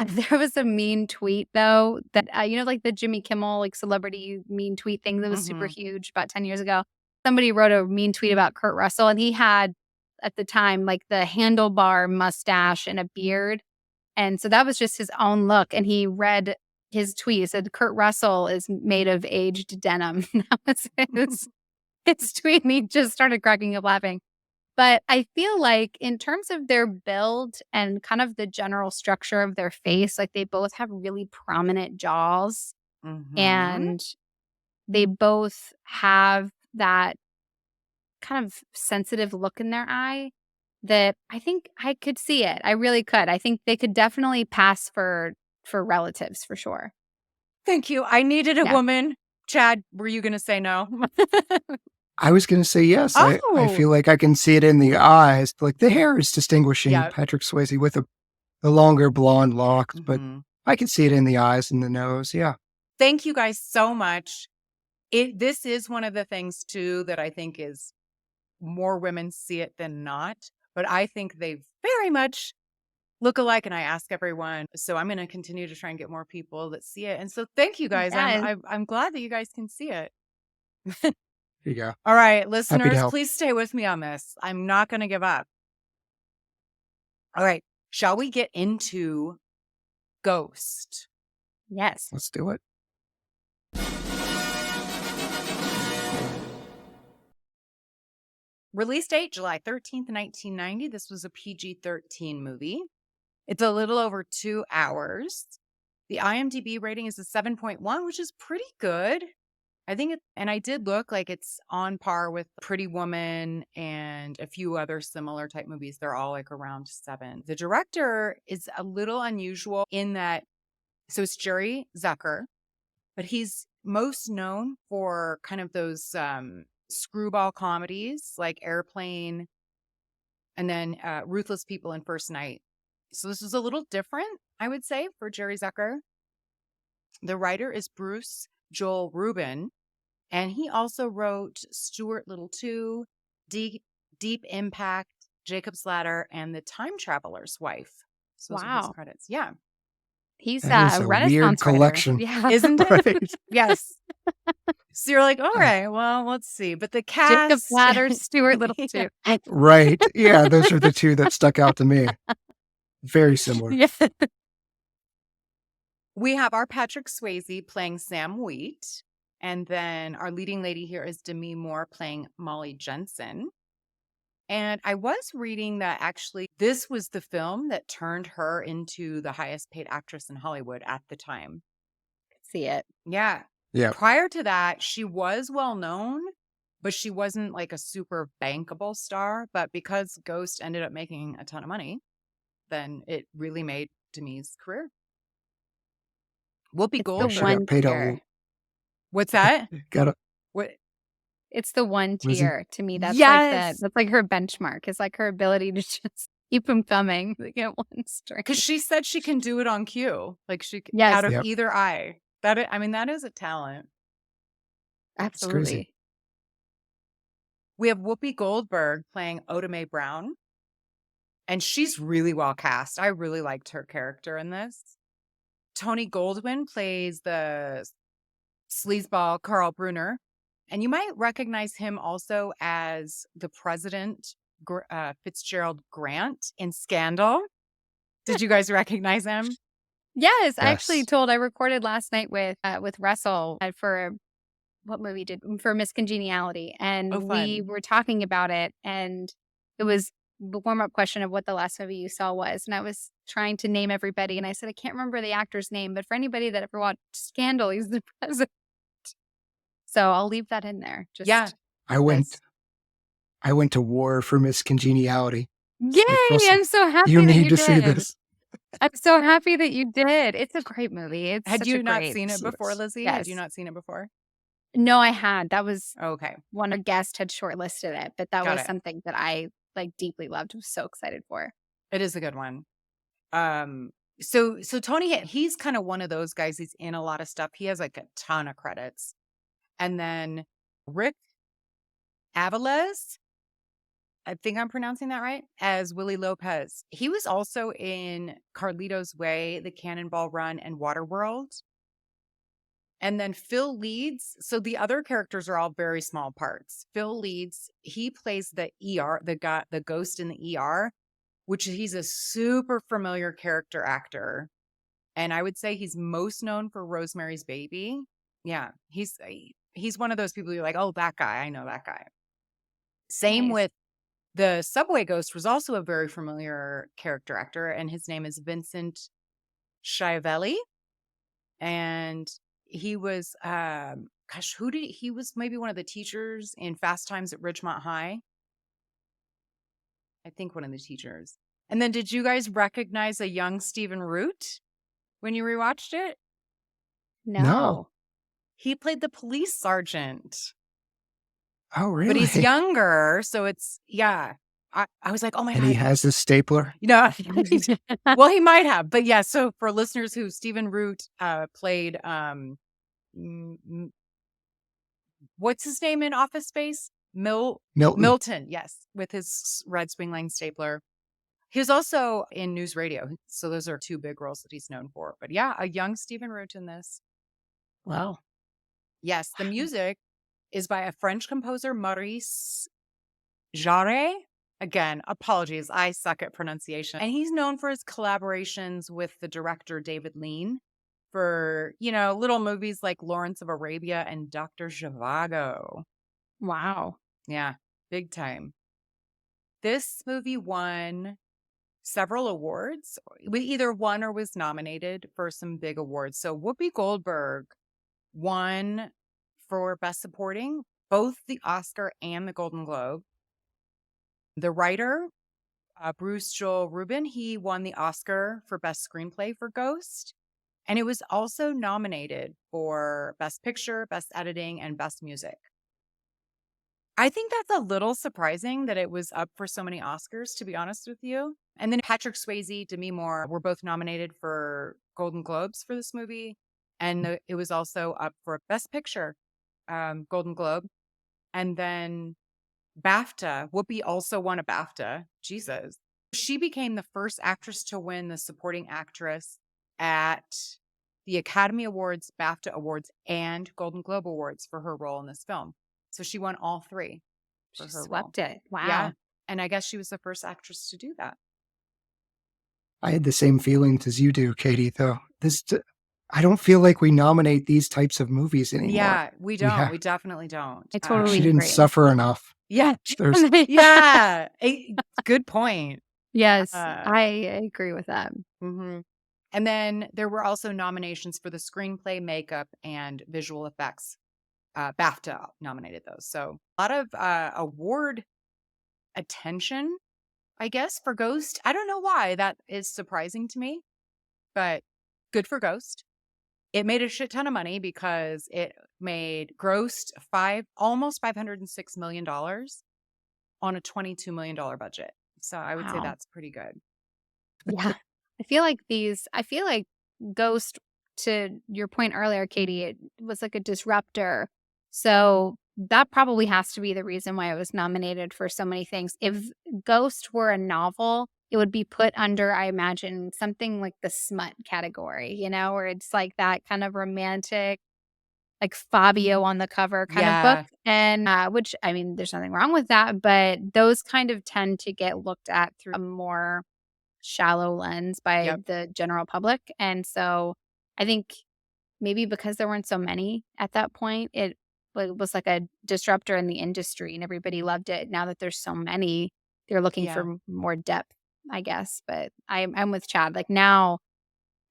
there was a mean tweet though that like the Jimmy Kimmel like celebrity mean tweet thing that was super Mhm. huge about 10 years ago. Somebody wrote a mean tweet about Kurt Russell, and he had at the time like the handlebar mustache and a beard. And so that was just his own look. And he read his tweet. It said, Kurt Russell is made of aged denim. That was his tweet. And he just started cracking up laughing. But I feel like in terms of their build and kind of the general structure of their face, like they both have really prominent jaws Mhm. and they both have that kind of sensitive look in their eye that I think I could see it. I really could. I think they could definitely pass for relatives for sure. Thank you. I needed a Yeah. woman. Chad, were you going to say no? I was going to say yes. I Oh. feel like I can see it in the eyes. Like the hair is distinguishing Yeah. Patrick Swayze with the longer blonde locks, but Mhm. I can see it in the eyes and the nose. Yeah. Thank you guys so much. This is one of the things too that I think is more women see it than not, but I think they very much look alike, and I ask everyone. So I'm going to continue to try and get more people that see it. And so thank you guys. Yes. I'm glad that you guys can see it. Here you go. All right, listeners, help. please stay with me on this. I'm not going to give up. All right, shall we get into Ghost? Yes. Let's do it. Release date, July 13th, 1990. This was a PG-13 movie. It's a little over 2 hours. The IMDb rating is a 7.1, which is pretty good. I think and I did look like it's on par with Pretty Woman and a few other similar type movies. They're all like around 7. The director is a little unusual in that, so it's Jerry Zucker, but he's most known for kind of those screwball comedies like Airplane and then Ruthless People and First Night. So this is a little different, I would say, for Jerry Zucker. The writer is Bruce Joel Rubin, and he also wrote Stuart Little 2, Deep Impact, Jacob's Ladder, and The Time Traveler's Wife. So those are his Wow. credits. Yeah. He's That is a a Renaissance weird writer. collection. Yeah. Isn't it? Right. Yes. So you're like, all right, well, let's see. But the cast. Jacob Ladder, Stuart Little Yeah. too. Right. Yeah. Those are the two that stuck out to me. Very similar. Yeah. We have our Patrick Swayze playing Sam Wheat. And then our leading lady here is Demi Moore playing Molly Jensen. And I was reading that actually this was the film that turned her into the highest paid actress in Hollywood at the time. See it. Yeah. Yeah. Prior to that, she was well known, but she wasn't like a super bankable star. But because Ghost ended up making a ton of money, then it really made Demi's career. Whoopi It's the Goldberg. She one got paid year. a What's that? got a What? It's the one Lizzie? tier to me. That's Yes. that's like her benchmark. It's like her ability to just keep them coming like at one string. Because she said she can do it on cue. Like Yes. out of Yep. either eye. I mean, that is a talent. Absolutely. We have Whoopi Goldberg playing Oda Mae Brown. And she's really well cast. I really liked her character in this. Tony Goldwyn plays the sleazeball Carl Brunner. And you might recognize him also as the president, Fitzgerald Grant in Scandal. Did you guys recognize him? Yes, I actually Yes. I recorded last night with Russell for what movie for Miss Congeniality, and Oh, we fun. were talking about it, and it was the warm up question of what the last movie you saw was, and I was trying to name everybody, and I said I can't remember the actor's name, but for anybody that ever watched Scandal, he's the president. So I'll leave that in there. Just Yeah. I went Yes. I went to war for Miss Congeniality. Yay! Russell, I'm so happy you that need you to see did. this. I'm so happy that you did. It's a great movie. It's Had such you a not great. seen it before, Yes. Lizzie? Had you Yes. not seen it before? No, I had. That was Okay. one a guest had shortlisted it, but that Got was it. something that I like deeply loved. Was so excited for. It is a good one. So Tony, he's kind of one of those guys. He's in a lot of stuff. He has like a ton of credits. And then Rick Aviles, I think I'm pronouncing that right, as Willie Lopez. He was also in Carlito's Way, The Cannonball Run, and Waterworld. And then Phil Leeds. So the other characters are all very small parts. Phil Leeds, he plays the ER, the ghost in the ER, which he's a super familiar character actor. And I would say he's most known for Rosemary's Baby. Yeah, he's one of those people you're like, oh, that guy, I know that guy. Same Nice. with the Subway Ghost was also a very familiar character actor, and his name is Vincent Schiavelli. And he was, he was maybe one of the teachers in Fast Times at Ridgemont High. I think one of the teachers. And then did you guys recognize a young Stephen Root when you rewatched it? No. He played the police sergeant. Oh, really? But he's younger, so it's I was like, oh my And God. he has a stapler. You know, well, he might have, but yeah. So for listeners who Stephen Root played, what's his name in Office Space? Milton. Milton, yes, with his red swingline stapler. He was also in News Radio, so those are two big roles that he's known for. But yeah, a young Stephen Root in this. Wow. Yes, the music is by a French composer, Maurice Jarre. Again, apologies, I suck at pronunciation. And he's known for his collaborations with the director David Lean for, little movies like Lawrence of Arabia and Dr. Zhivago. Wow. Yeah, big time. This movie won several awards. We either won or was nominated for some big awards. So Whoopi Goldberg won for Best Supporting, both the Oscar and the Golden Globe. The writer, Bruce Joel Rubin, he won the Oscar for Best Screenplay for Ghost. And it was also nominated for Best Picture, Best Editing, and Best Music. I think that's a little surprising that it was up for so many Oscars, to be honest with you. And then Patrick Swayze, Demi Moore were both nominated for Golden Globes for this movie. And it was also up for Best Picture, Golden Globe. And then BAFTA, Whoopi also won a BAFTA. Jesus. She became the first actress to win the supporting actress at the Academy Awards, BAFTA Awards, and Golden Globe Awards for her role in this film. So she won all three. She for her swept role. it. Wow. Yeah. And I guess she was the first actress to do that. I had the same feelings as you do, Katie, though. I don't feel like we nominate these types of movies anymore. Yeah, we don't. have- We definitely don't. I totally She didn't agree. suffer enough. Yeah. There's Yeah. Good point. Yes, Uh, I agree with that. Mm-hmm. And then there were also nominations for the screenplay, makeup, and visual effects. BAFTA nominated those. So a lot of award attention, I guess, for Ghost. I don't know why that is surprising to me, but good for Ghost. It made a shit ton of money because it grossed almost $506 million on a $22 million budget. So I would say Wow. that's pretty good. Yeah. I feel like Ghost, to your point earlier, Katie, it was like a disruptor. So that probably has to be the reason why it was nominated for so many things. If Ghost were a novel, it would be put under, I imagine, something like the smut category, where it's like that kind of romantic, like Fabio on the cover kind of Yeah. book. And which, I mean, there's nothing wrong with that, but those kind of tend to get looked at through a more shallow lens by Yep. the general public. And so I think maybe because there weren't so many at that point, it was like a disruptor in the industry and everybody loved it. Now that there's so many, they're looking Yeah. for more depth, I guess. But I'm with Chad. Like now,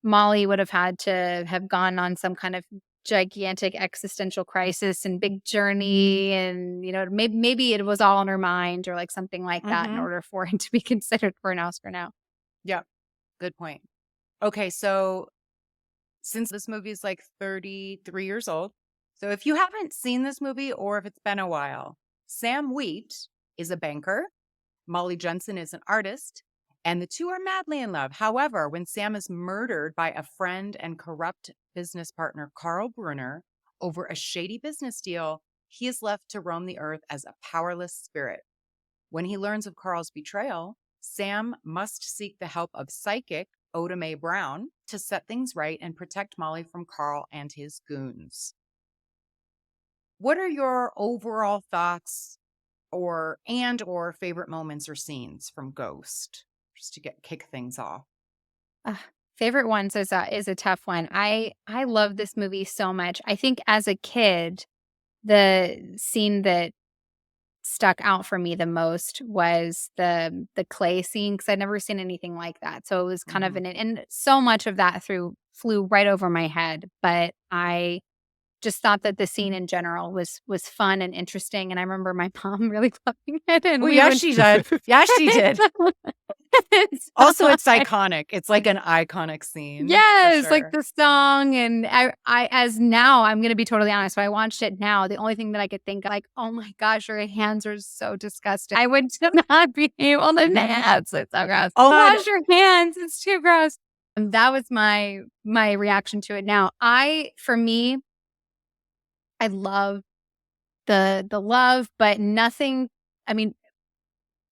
Molly would have had to have gone on some kind of gigantic existential crisis and big journey, and maybe it was all in her mind or like something like that in Mhm. order for it to be considered for an Oscar now. Yep. Good point. Okay, so since this movie is like 33 years old, so if you haven't seen this movie or if it's been a while, Sam Wheat is a banker, Molly Jensen is an artist, and the two are madly in love. However, when Sam is murdered by a friend and corrupt business partner, Carl Brunner, over a shady business deal, he is left to roam the earth as a powerless spirit. When he learns of Carl's betrayal, Sam must seek the help of psychic Oda Mae Brown to set things right and protect Molly from Carl and his goons. What are your overall thoughts or favorite moments or scenes from Ghost, just to kick things off? Favorite ones is a tough one. I love this movie so much. I think as a kid, the scene that stuck out for me the most was the clay scene, because I'd never seen anything like that. So it was kind of and so much of that flew right over my head. But I just thought that the scene in general was fun and interesting. And I remember my mom really loving it. And Well, yeah, she did. Yeah, she did. Also, it's iconic. It's like an iconic scene. for Yes, like sure. the song. And I as now, I'm going to be totally honest. When I watched it now, the only thing that I could think of, like, oh my gosh, your hands are so disgusting. I would not be able to dance. It's so gross. Oh my Wash your hands. It's too gross. And that was my reaction to it. Now, for me, I love the love, but nothing. I mean,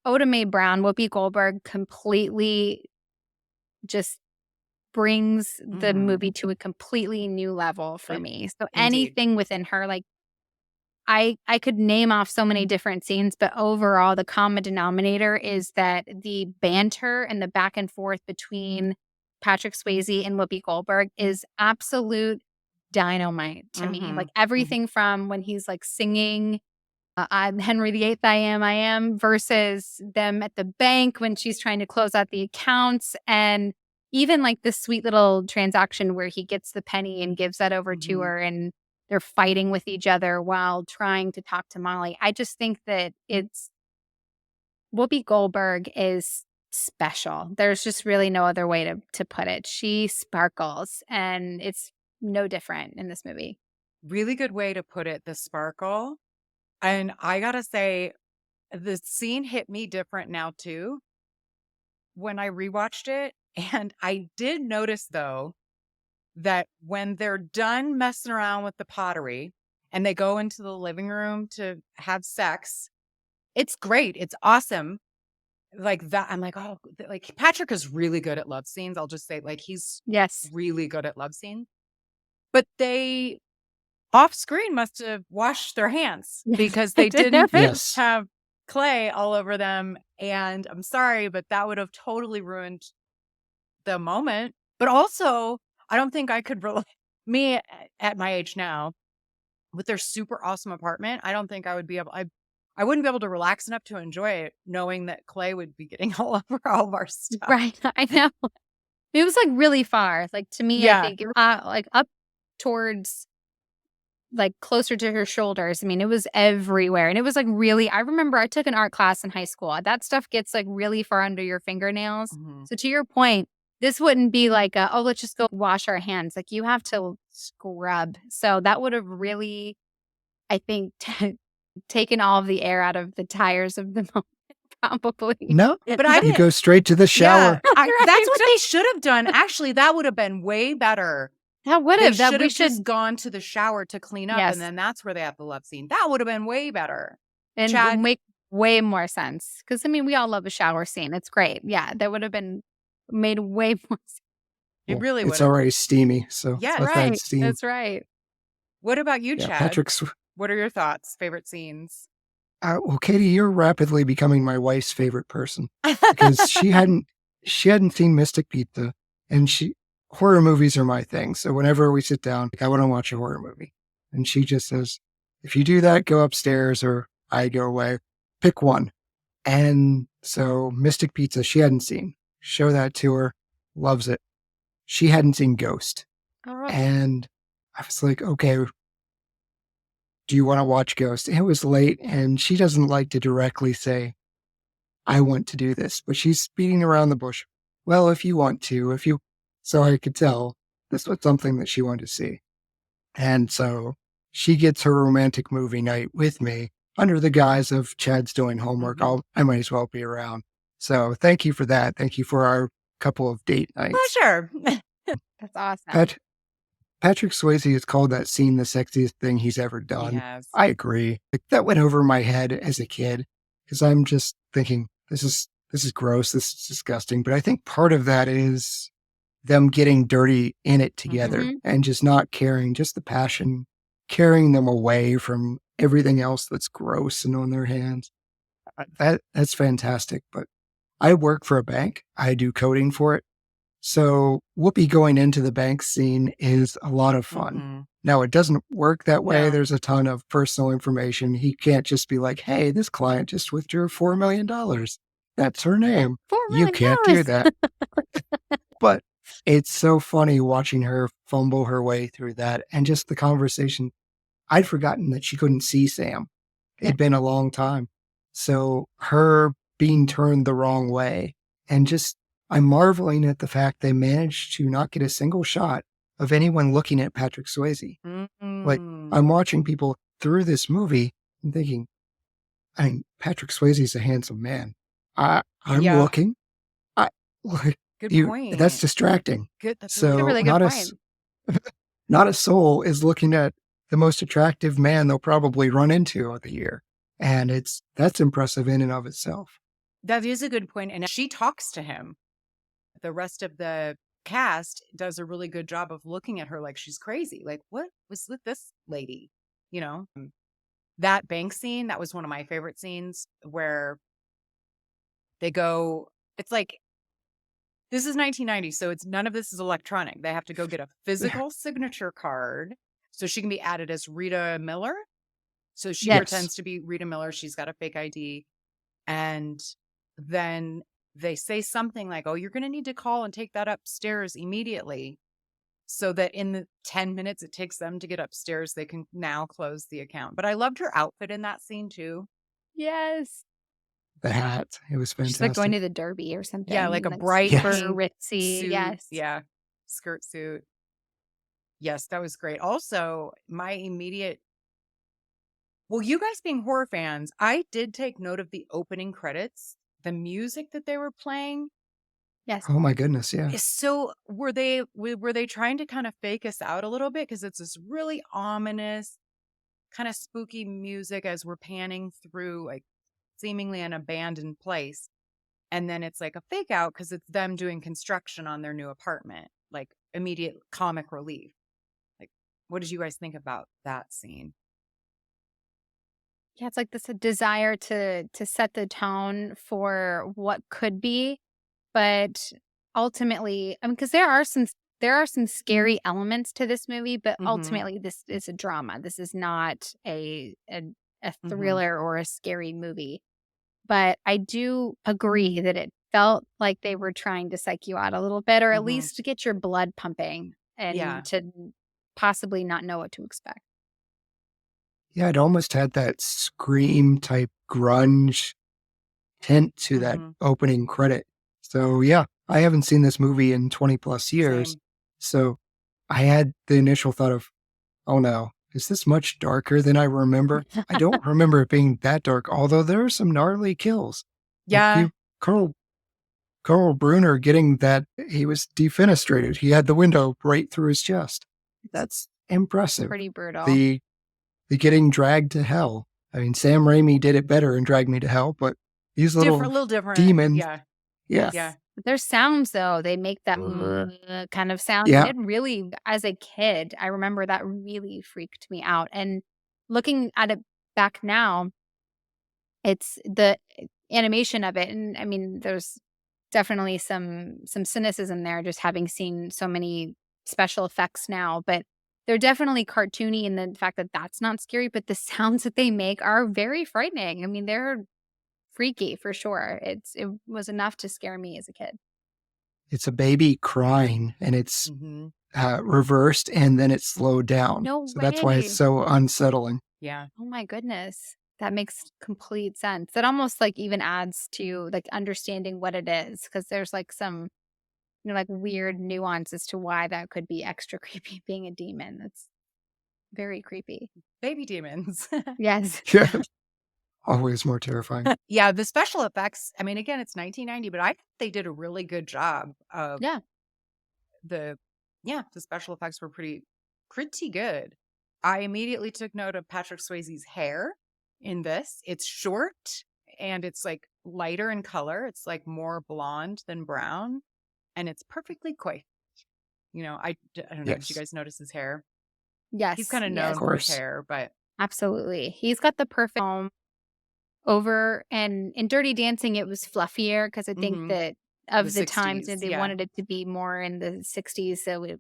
Oda Mae Brown, Whoopi Goldberg completely just brings the Mhm. movie to a completely new level for It- me. So indeed. anything within her, like I could name off so many different scenes, but overall the common denominator is that the banter and the back and forth between Patrick Swayze and Whoopi Goldberg is absolute dynamite to me. Mhm. Like everything from when he's like singing I'm Henry VIII, I am, versus them at the bank when she's trying to close out the accounts. And even like this sweet little transaction where he gets the penny and gives that over to Mhm. her and they're fighting with each other while trying to talk to Molly. I just think that Whoopi Goldberg is special. There's just really no other way to put it. She sparkles and it's no different in this movie. Really good way to put it, the sparkle. And I gotta say, the scene hit me different now too when I rewatched it. And I did notice though that when they're done messing around with the pottery and they go into the living room to have sex, it's great. It's awesome. Like that, I'm like, oh, like Patrick is really good at love scenes. I'll just say, like, he's Yes. really good at love scenes. But they off screen must have washed their hands because they didn't Yes. have clay all over them. And I'm sorry, but that would have totally ruined the moment. But also, I don't think I could relate. Me at my age now, with their super awesome apartment, I don't think I would be able. I wouldn't be able to relax enough to enjoy it, knowing that clay would be getting all over all of our stuff. Right. I know. It was like really far. Like to me, Yeah. I think like up towards like closer to her shoulders. I mean, it was everywhere. And it was like really, I remember I took an art class in high school. That stuff gets like really far under your fingernails. Mhm. So to your point, This wouldn't be like oh, let's just go wash our hands. Like you have to scrub. So that would have really, I think, taken all of the air out of the tires of the moment, probably. No, But I you didn't. go straight to the shower. Yeah, that's Right. what they should have done. Actually, that would have been way better. That would They have. should That we have should just gone to the shower to clean up, Yes. and then that's where they have the love scene. That would have been way better. and Chad- make way more sense. Because I mean, we all love a shower scene. It's great. Yeah, that would have been made way more sense. It Well, really would. It's already steamy, so Yes. let that Right. steam. That's right. What about you, Yeah, Chad? Patrick's. What are your thoughts? Favorite scenes? Well, Katie, you're rapidly becoming my wife's favorite person because she hadn't seen Mystic Pizza, and horror movies are my thing. So whenever we sit down, like, I want to watch a horror movie, and she just says, "If you do that, go upstairs, or I go away. Pick one." And so Mystic Pizza, she hadn't seen. Show that to her, loves it. She hadn't seen Ghost, All right. and I was like, "Okay, do you want to watch Ghost?" It was late, and she doesn't like to directly say, "I want to do this," but she's beating around the bush. Well, if you want to, so I could tell this was something that she wanted to see. And so she gets her romantic movie night with me under the guise of Chad's doing homework. I might as well be around. So thank you for that. Thank you for our couple of date nights. Pleasure. That's awesome. Patrick Swayze has called that scene the sexiest thing he's ever done. Yes. I agree. Like, that went over my head as a kid because I'm just thinking, this is gross. This is disgusting. But I think part of that is them getting dirty in it together Mhm. and just not caring, just the passion, carrying them away from everything else that's gross and on their hands. That's fantastic. But I work for a bank. I do coding for it. So Whoopi going into the bank scene is a lot of fun. Mhm. Now, it doesn't work that way. No. There's a ton of personal information. He can't just be like, "Hey, this client just withdrew $4 million. That's her name." $4 You million. can't do that. But it's so funny watching her fumble her way through that and just the conversation. I'd forgotten that she couldn't see Sam. It'd been a long time. So her being turned the wrong way, and just I'm marveling at the fact they managed to not get a single shot of anyone looking at Patrick Swayze. Like, Mm. I'm watching people through this movie and thinking, I mean, Patrick Swayze's a handsome man. I'm Yeah. looking. Like, Good you, point. that's distracting. good. That's So a really good not point. not a soul is looking at the most attractive man they'll probably run into of the year. And that's impressive in and of itself. That is a good point. And she talks to him. The rest of the cast does a really good job of looking at her like she's crazy. Like, what was with this lady? You know, that bank scene, that was one of my favorite scenes where they go, it's like, this is 1990, so it's none of this is electronic. They have to go get a physical signature card so she can be added as Rita Miller. So she Yes. pretends to be Rita Miller. She's got a fake ID. And then they say something like, "Oh, you're going to need to call and take that upstairs immediately." So that in the 10 minutes it takes them to get upstairs, they can now close the account. But I loved her outfit in that scene too. Yes. The hat, it was fantastic. She's like going to the Derby or something. Yeah, like a bright Yes. super pink ritzy. suit. Yes. Yeah. Skirt suit. Yes, that was great. Also, my immediate, well, you guys being horror fans, I did take note of the opening credits. The music that they were playing Yes. Oh my goodness, yeah. is so, were they trying to kind of fake us out a little bit? Because it's this really ominous, kind of spooky music as we're panning through like seemingly an abandoned place. And then it's like a fake out because it's them doing construction on their new apartment, like immediate comic relief. Like, what did you guys think about that scene? Yeah, it's like this desire to set the tone for what could be, but ultimately, I mean, because there are some scary elements to this movie, but Mhm. ultimately, this is a drama. This is not a Mhm. thriller or a scary movie. But I do agree that it felt like they were trying to psych you out a little bit, or at Mhm. least to get your blood pumping and Yeah. to possibly not know what to expect. Yeah, it almost had that Scream type grunge tint to that Mhm. opening credit. So yeah, I haven't seen this movie in 20 plus years. Same. So I had the initial thought of, oh no, is this much darker than I remember? I don't remember it being that dark, although there are some gnarly kills. Like Yeah. Carl Brunner getting that, he was defenestrated. He had the window right through his chest. That's impressive. Pretty brutal. The getting dragged to hell. I mean, Sam Raimi did it better and dragged me to hell, but these little little different. demons. Yeah. Yeah. Yeah. Their sounds, though, they make that kind of sound. Yeah. It really, as a kid, I remember that really freaked me out. And looking at it back now, it's the animation of it. And I mean, there's definitely some cynicism there, just having seen so many special effects now. But they're definitely cartoony in the fact that that's not scary, but the sounds that they make are very frightening. I mean, they're freaky for sure. It was enough to scare me as a kid. It's a baby crying and it's Mhm. reversed and then it's slowed down. No So that's why way. it's so unsettling. Yeah. Oh my goodness. That makes complete sense. That almost like even adds to like understanding what it is, because there's like some, like weird nuance as to why that could be extra creepy being a demon. That's very creepy. Baby demons. Yes. Yeah. Always more terrifying. Yeah, the special effects, I mean, again, it's 1990, but I think they did a really good job of Yeah. the special effects were pretty good. I immediately took note of Patrick Swayze's hair in this. It's short and it's like lighter in color. It's like more blonde than brown, and it's perfectly coiffed. I don't know. Did you Yes. guys notice his hair? Yes. He's kind of yes, known for his course. hair, but absolutely. He's got the perfect over, and in Dirty Dancing it was fluffier because I think Mhm. that of The the times 60s, they yeah. wanted it to be more in the 60s, so it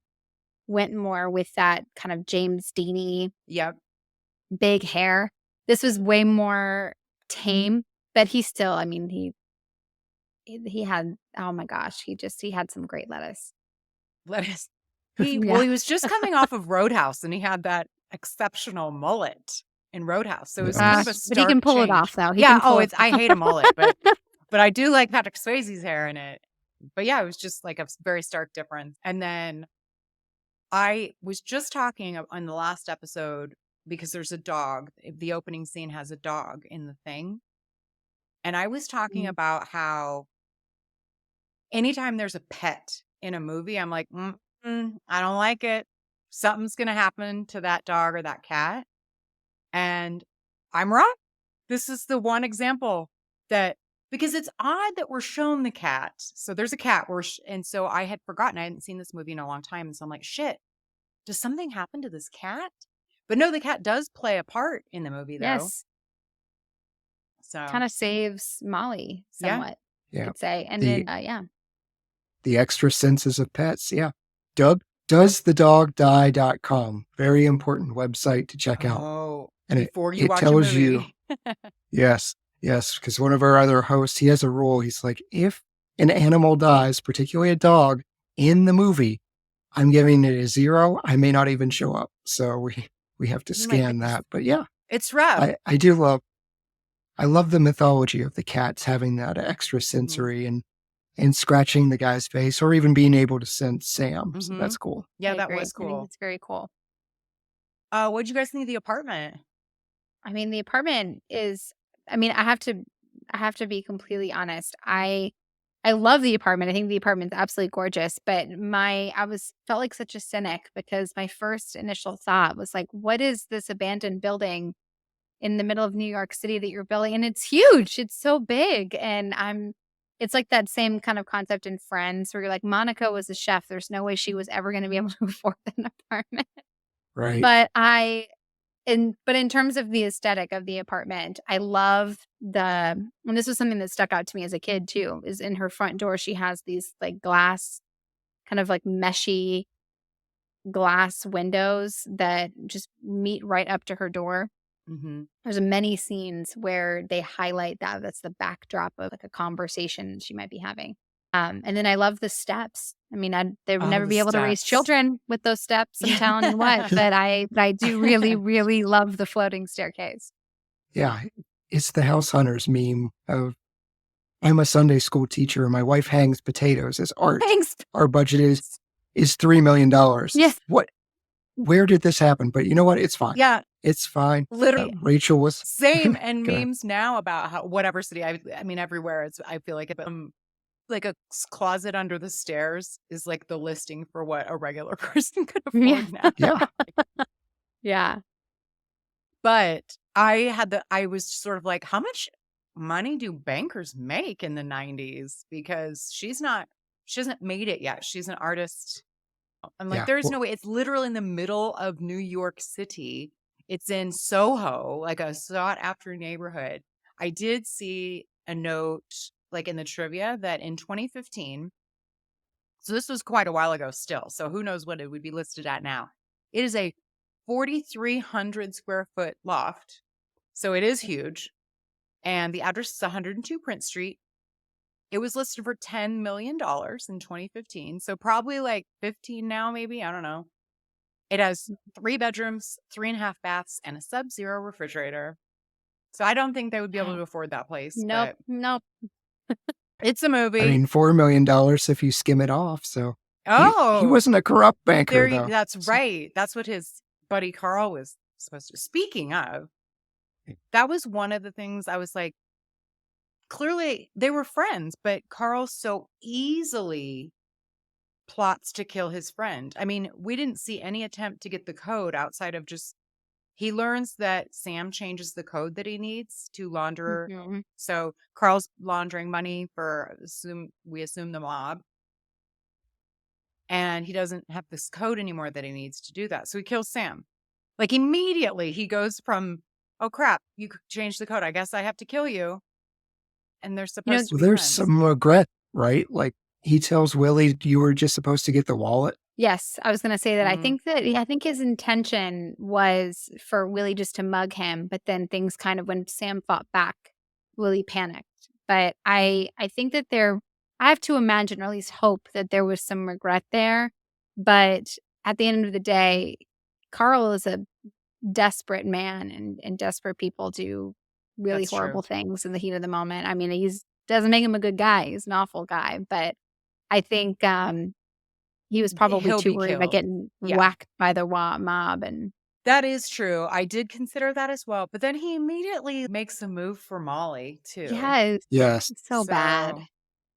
went more with that kind of James Deany yep. big hair. This was way more tame, but he still, I mean, he had, oh my gosh, he had some great lettuce. Lettuce. Yeah. He was just coming off of Roadhouse, and he had that exceptional mullet in Roadhouse. So it was kind of a But stark he can pull it change. off though. He Yeah. can pull Oh, it I hate a mullet, but I do like Patrick Swayze's hair in it. But yeah, it was just like a very stark difference. And then I was just talking on the last episode because there's a dog. The opening scene has a dog in the thing. And I was talking about how anytime there's a pet in a movie, I'm like, I don't like it. Something's going to happen to that dog or that cat. And I'm wrong. This is the one example that, because it's odd that we're shown the cat. So there's a cat and so I had forgotten. I hadn't seen this movie in a long time. And so I'm like, shit, does something happen to this cat? But no, the cat does play a part in the movie though. Yes. So Kind of saves Molly Yeah. somewhat, Yeah. I'd say. And The- then, yeah. The extra senses of pets. Yeah. Doesthedogdie.com. Very important website to check out. Oh, And before you it watch tells a movie. you. Yes. Yes. Because one of our other hosts, he has a rule. He's like, if an animal dies, particularly a dog, in the movie, I'm giving it a 0. I may not even show up. So we have to Oh my scan goodness. that. But yeah, It's rough. I love the mythology of the cats having that extra sensory and scratching the guy's face or even being able to sense Sam. So Mhm. that's cool. Yeah, I that agree. was I think cool. it's very cool. What'd you guys think of the apartment? I mean, the apartment is, I mean, I have to be completely honest. I love the apartment. I think the apartment's absolutely gorgeous, but felt like such a cynic because my first initial thought was like, what is this abandoned building in the middle of New York City that you're building? And it's huge. It's so big. And it's like that same kind of concept in Friends where you're like, Monica was a chef. There's no way she was ever going to be able to afford an apartment. Right. But in terms of the aesthetic of the apartment, I love and this was something that stuck out to me as a kid too, is in her front door, she has these like glass, kind of like meshy glass windows that just meet right up to her door. Mm-hmm. There's many scenes where they highlight that's the backdrop of like a conversation she might be having. And then I love the steps. I mean, they would never the be able to raise steps. children with those steps. I'm telling you what, but I do really, really love the floating staircase. Yeah. It's the house hunters meme of I'm a Sunday school teacher and my wife hangs potatoes as art. Thanks. Our budget is $3 million. Yes. Where did this happen? But you know what? It's fine. Yeah, It's fine. literally. Rachel was Same. And Go ahead. memes now about how whatever city, I mean, everywhere, I feel like a closet under the stairs is like the listing for what a regular person could afford Yeah. now. Yeah. Yeah. But I was sort of like, how much money do bankers make in the 90s? Because she hasn't made it yet. She's an artist. I'm like, Yeah. there's Well, no way. It's literally in the middle of New York City. It's in Soho, like a sought after neighborhood. I did see a note, like in the trivia, that in 2015, so this was quite a while ago still, so who knows what it would be listed at now. It is a 4,300 square foot loft. So it is huge. And the address is 102 Prince Street. It was listed for $10 million in 2015. So probably like 15 now, maybe. I don't know. It has 3 bedrooms, 3.5 baths, and a sub-zero refrigerator. So I don't think they would be able to afford that place. Nope. Nope. But it's a movie. I mean, $4 million if you skim it off. So oh, he wasn't a corrupt banker, though. that's So- right. That's what his buddy Carl was supposed to. Speaking of, that was one of the things I was like, clearly they were friends, but Carl so easily plots to kill his friend. I mean, we didn't see any attempt to get the code outside of just he learns that Sam changes the code that he needs to launder. Mhm. So Carl's laundering money for we assume the mob. And he doesn't have this code anymore that he needs to do that. So he kills Sam. Like immediately he goes from, oh crap, you changed the code. I guess I have to kill you. And they're supposed to Well, be there's friends. some regret, right? Like he tells Willie, you were just supposed to get the wallet. Yes, I was going to say that. Mhm. I think his intention was for Willie just to mug him, but then things kind of when Sam fought back, Willie panicked. But I think that I have to imagine or at least hope that there was some regret there. But at the end of the day, Carl is a desperate man, and desperate people do really That's true. horrible things in the heat of the moment. I mean, doesn't make him a good guy. He's an awful guy, but I think he was probably He'll too be worried about killed. getting Yeah. whacked by the mob. And That is true. I did consider that as well. But then he immediately makes a move for Molly too. yes, Yes. it's so bad. So,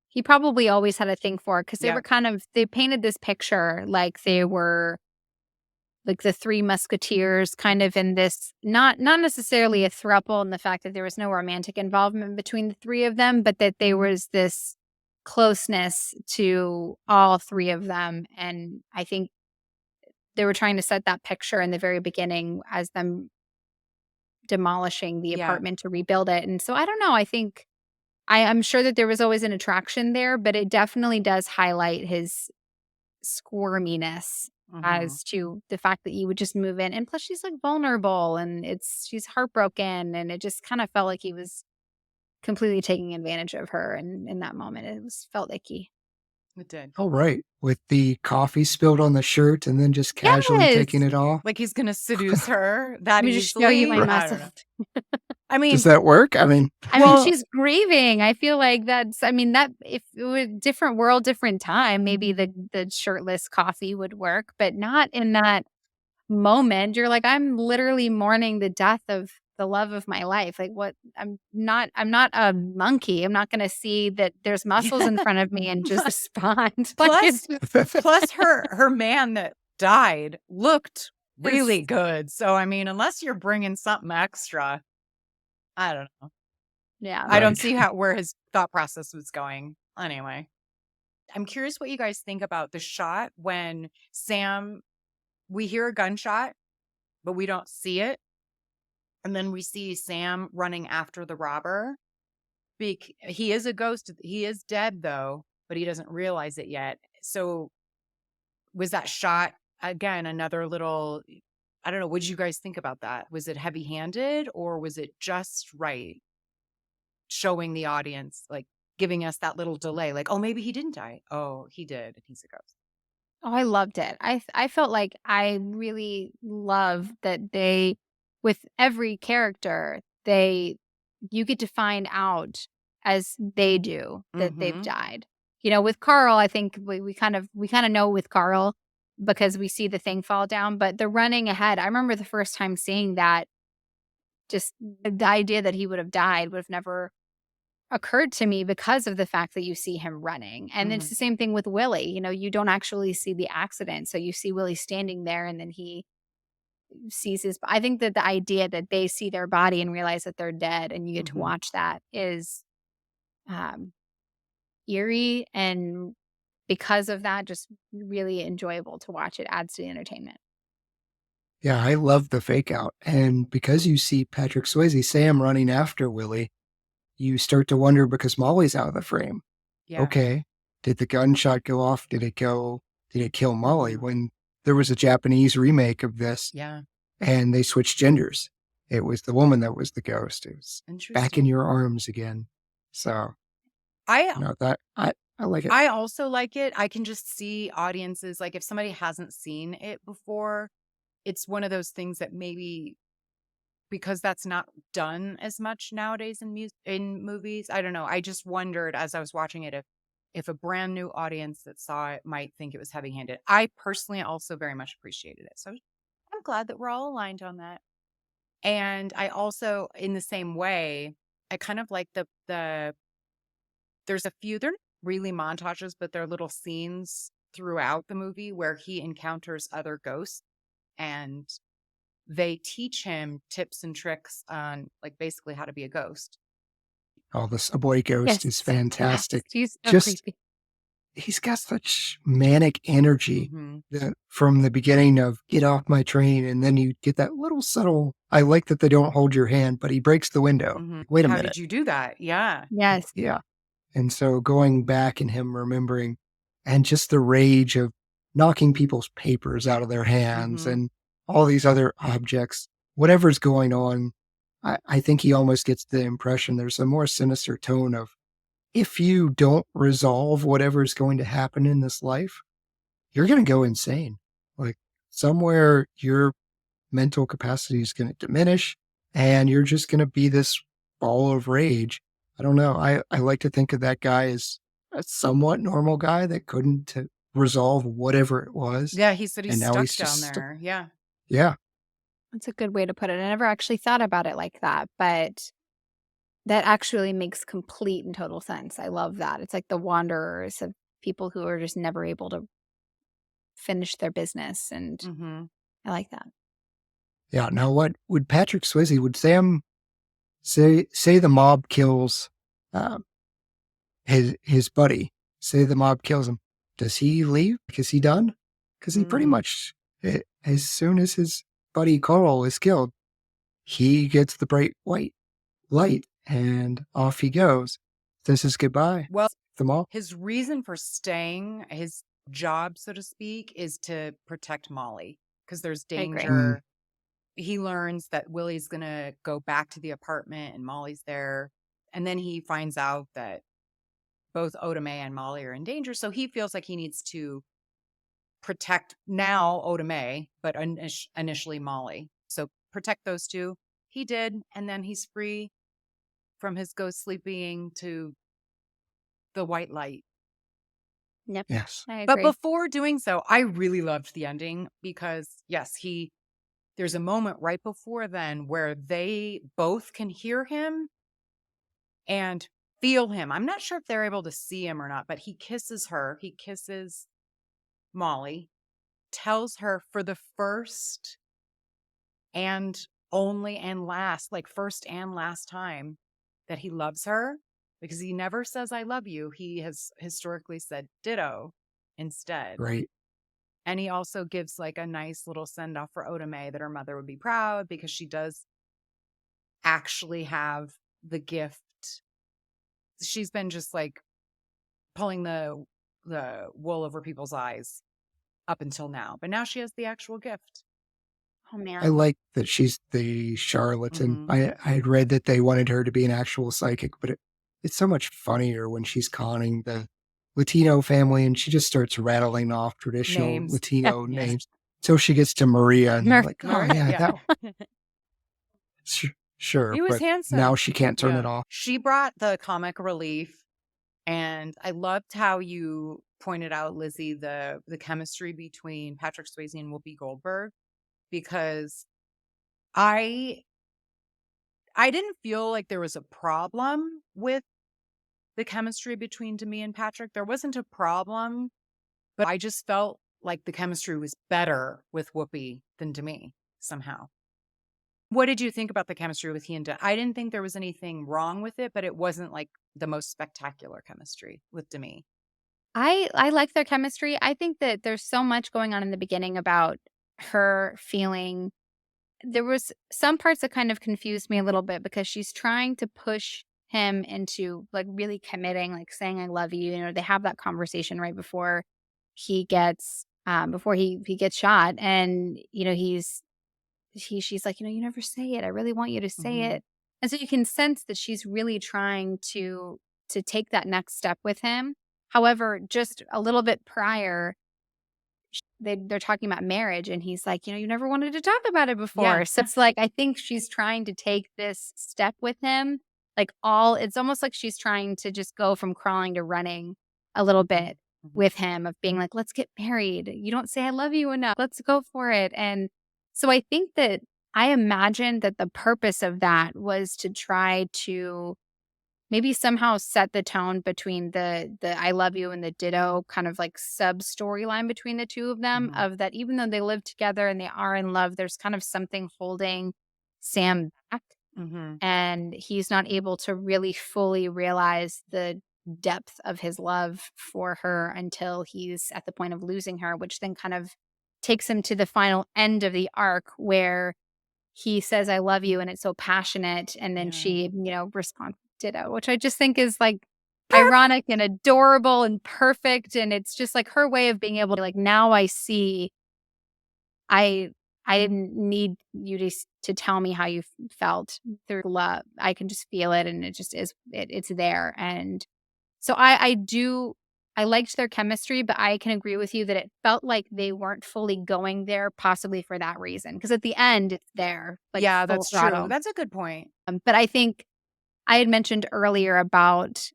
He probably always had a thing for it because they Yep. were they painted this picture like they were like the 3 musketeers kind of in this, not necessarily a throuple in the fact that there was no romantic involvement between the 3 of them, but that there was this closeness to all 3 of them. And I think they were trying to set that picture in the very beginning as them demolishing the Yeah. apartment to rebuild it. And so I don't know. I think I'm sure that there was always an attraction there, but it definitely does highlight his squirminess mhm. as to the fact that you would just move in. And plus she's like vulnerable and she's heartbroken. And it just kind of felt like he was completely taking advantage of her. And in that moment, felt icky. It did. Oh, right. With the coffee spilled on the shirt and then just casually Yes. taking it off. Like he's gonna seduce her that Let me just easily. show you my I don't muscle. know. I mean, Does that work? I mean, I Well- mean, she's grieving. I feel like that if it was different world, different time, maybe the shirtless coffee would work, but not in that moment. You're like, I'm literally mourning the death of the love of my life. Like what? I'm not a monkey. I'm not going to see that there's muscles in front of me and just respond. Plus- it's plus her man that died looked really good. So I mean, unless you're bringing something extra, I don't know. yeah. I don't Right. see where his thought process was going. Anyway, I'm curious what you guys think about the shot when we hear a gunshot, but we don't see it. And then we see Sam running after the robber. He is a ghost. He is dead though, but he doesn't realize it yet. So was that shot again, another little, I don't know. What did you guys think about that? Was it heavy handed or was it just right? Showing the audience, like giving us that little delay, like, oh, maybe he didn't die. Oh, he did. And he's a ghost. Oh, I loved it. I felt like I really love that with every character, you get to find out as they do that they've Mhm. died. With Carl, I think we kind of know with Carl because we see the thing fall down, but the running ahead, I remember the first time seeing that, just the idea that he would have died would have never occurred to me because of the fact that you see him running. And it's Mhm. the same thing with Willie. You don't actually see the accident. So you see Willie standing there and then he sees I think that the idea that they see their body and realize that they're dead and you get to Mhm. watch that is um, eerie. And because of that, just really enjoyable to watch. It adds to the entertainment. Yeah, I love the fake out. And because you see Patrick Swayze, Sam running after Willie, you start to wonder because Molly's out of the frame. Yeah. Okay, did the gunshot go off? Did it kill Molly? Mhm. When there was a Japanese remake of this Yeah. and they switched genders, it was the woman that was the ghost. It was back in Interesting. your arms again. So, I that I like it. I also like it. I can just see audiences, like if somebody hasn't seen it before, it's one of those things that maybe because that's not done as much nowadays in movies. I don't know. I just wondered as I was watching it if a brand new audience that saw it might think it was heavy-handed. I personally also very much appreciated it. So I'm glad that we're all aligned on that. And I also, in the same way, I kind of like there's a few, they're not really montages, but they're little scenes throughout the movie where he encounters other ghosts and they teach him tips and tricks on like basically how to be a ghost. Oh, this A Boy Ghost is Yes. fantastic. He's so Just creepy. he's got such manic energy Mhm. from the beginning of get off my train, and then you get that little subtle. I like that they don't hold your hand, but he breaks the window. Mhm. Wait a How minute, did you do that? Yeah. Yes. yeah. And so going back and him remembering, and just the rage of knocking people's papers out of their hands Mhm. and all these other objects, whatever's going on. I think he almost gets the impression there's a more sinister tone of if you don't resolve whatever's going to happen in this life, you're going to go insane. Like somewhere your mental capacity is going to diminish and you're just going to be this ball of rage. I don't know. I like to think of that guy as a somewhat normal guy that couldn't resolve whatever it was. Yeah, he said And he's now stuck he's down just stuck. there. Yeah. Yeah. That's a good way to put it. I never actually thought about it like that, but that actually makes complete and total sense. I love that. It's like the wanderers of people who are just never able to finish their business. And Mhm. I like that. Yeah. Now, what would Patrick Swayze, would Sam say the mob kills uh, his buddy? Say the mob kills him. Does he leave? Is he done? Because he pretty Mm. much, as soon as his buddy Carl is killed, he gets the bright white light and off he goes. This is goodbye. Well, The mob. his reason for staying, his job, so to speak, is to protect Molly because there's I agree. danger. He learns that Willie's going to go back to the apartment and Molly's there. And then he finds out that both Oda Mae and Molly are in danger. So he feels like he needs to protect now Oda Mae, but initially Molly. So protect those two. He did. And then he's free from his ghostly being to the white light. Yep. Yes. I But agree. before doing so, I really loved the ending because, yes, there's a moment right before then where they both can hear him and feel him. I'm not sure if they're able to see him or not, but he kisses her. He kisses Molly, tells her for the first and only and last, like first and last time that he loves her because he never says, I love you. He has historically said ditto instead. Right. And he also gives like a nice little send off for Oda Mae that her mother would be proud because she does actually have the gift. She's been just like pulling the wool over people's eyes up until now, but now she has the actual gift. Oh man. I like that she's the charlatan. Mhm. I had read that they wanted her to be an actual psychic, but it's so much funnier when she's conning the Latino family and she just starts rattling off traditional Names. Latino Yes. names. So she gets to Maria and they're like, oh Maria, yeah, that Sure, He was but handsome. now she can't turn Yeah. it off. She brought the comic relief, and I loved how you pointed out, Lizzie, the chemistry between Patrick Swayze and Whoopi Goldberg, because I didn't feel like there was a problem with the chemistry between Demi and Patrick. There wasn't a problem, but I just felt like the chemistry was better with Whoopi than Demi somehow. What did you think about the chemistry with he and Demi? I didn't think there was anything wrong with it, but it wasn't like the most spectacular chemistry with Demi. I like their chemistry. I think that there's so much going on in the beginning about her feeling. There was some parts that kind of confused me a little bit because she's trying to push him into like really committing, like saying I love you. You know, they have that conversation right before he gets shot, and you know she's like, you know, you never say it. I really want you to say Mhm. it. And so you can sense that she's really trying to take that next step with him. However, just a little bit prior, they're talking about marriage, and he's like, you know, you never wanted to talk about it before. Yeah. So it's like I think she's trying to take this step with him. It's almost like she's trying to just go from crawling to running a little bit Mhm. with him, of being like, let's get married. You don't say I love you enough. Let's go for it. And so I think that I imagine that the purpose of that was to try to maybe somehow set the tone between the I love you and the ditto kind of like sub storyline between the two of them, Mhm. of that even though they live together and they are in love, there's kind of something holding Sam back, Mhm. and he's not able to really fully realize the depth of his love for her until he's at the point of losing her, which then kind of takes him to the final end of the arc where he says I love you and it's so passionate, and then Yeah. she, you know, responds ditto, which I just think is like ironic and adorable and perfect, and it's just like her way of being able to like, now I see I didn't need you to tell me how you felt through love. I can just feel it, and it just is it's there. And so I liked their chemistry, but I can agree with you that it felt like they weren't fully going there, possibly for that reason. Because at the end, it's there, like Yeah, full that's true. throttle. That's a good point. But I think I had mentioned earlier about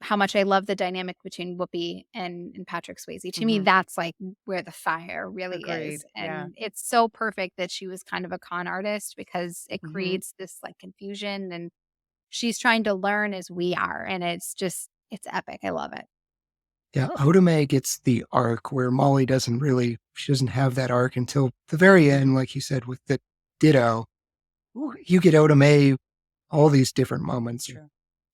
how much I love the dynamic between Whoopi and Patrick Swayze. To me, Mhm. that's like where the fire really Agreed. is. Yeah. And it's so perfect that she was kind of a con artist, because it Mhm. creates this like confusion, and she's trying to learn as we are. And it's epic. I love it. Yeah, Oda gets the arc where Molly she doesn't have that arc until the very end, like you said, with the ditto. You get Oda all these different moments. True.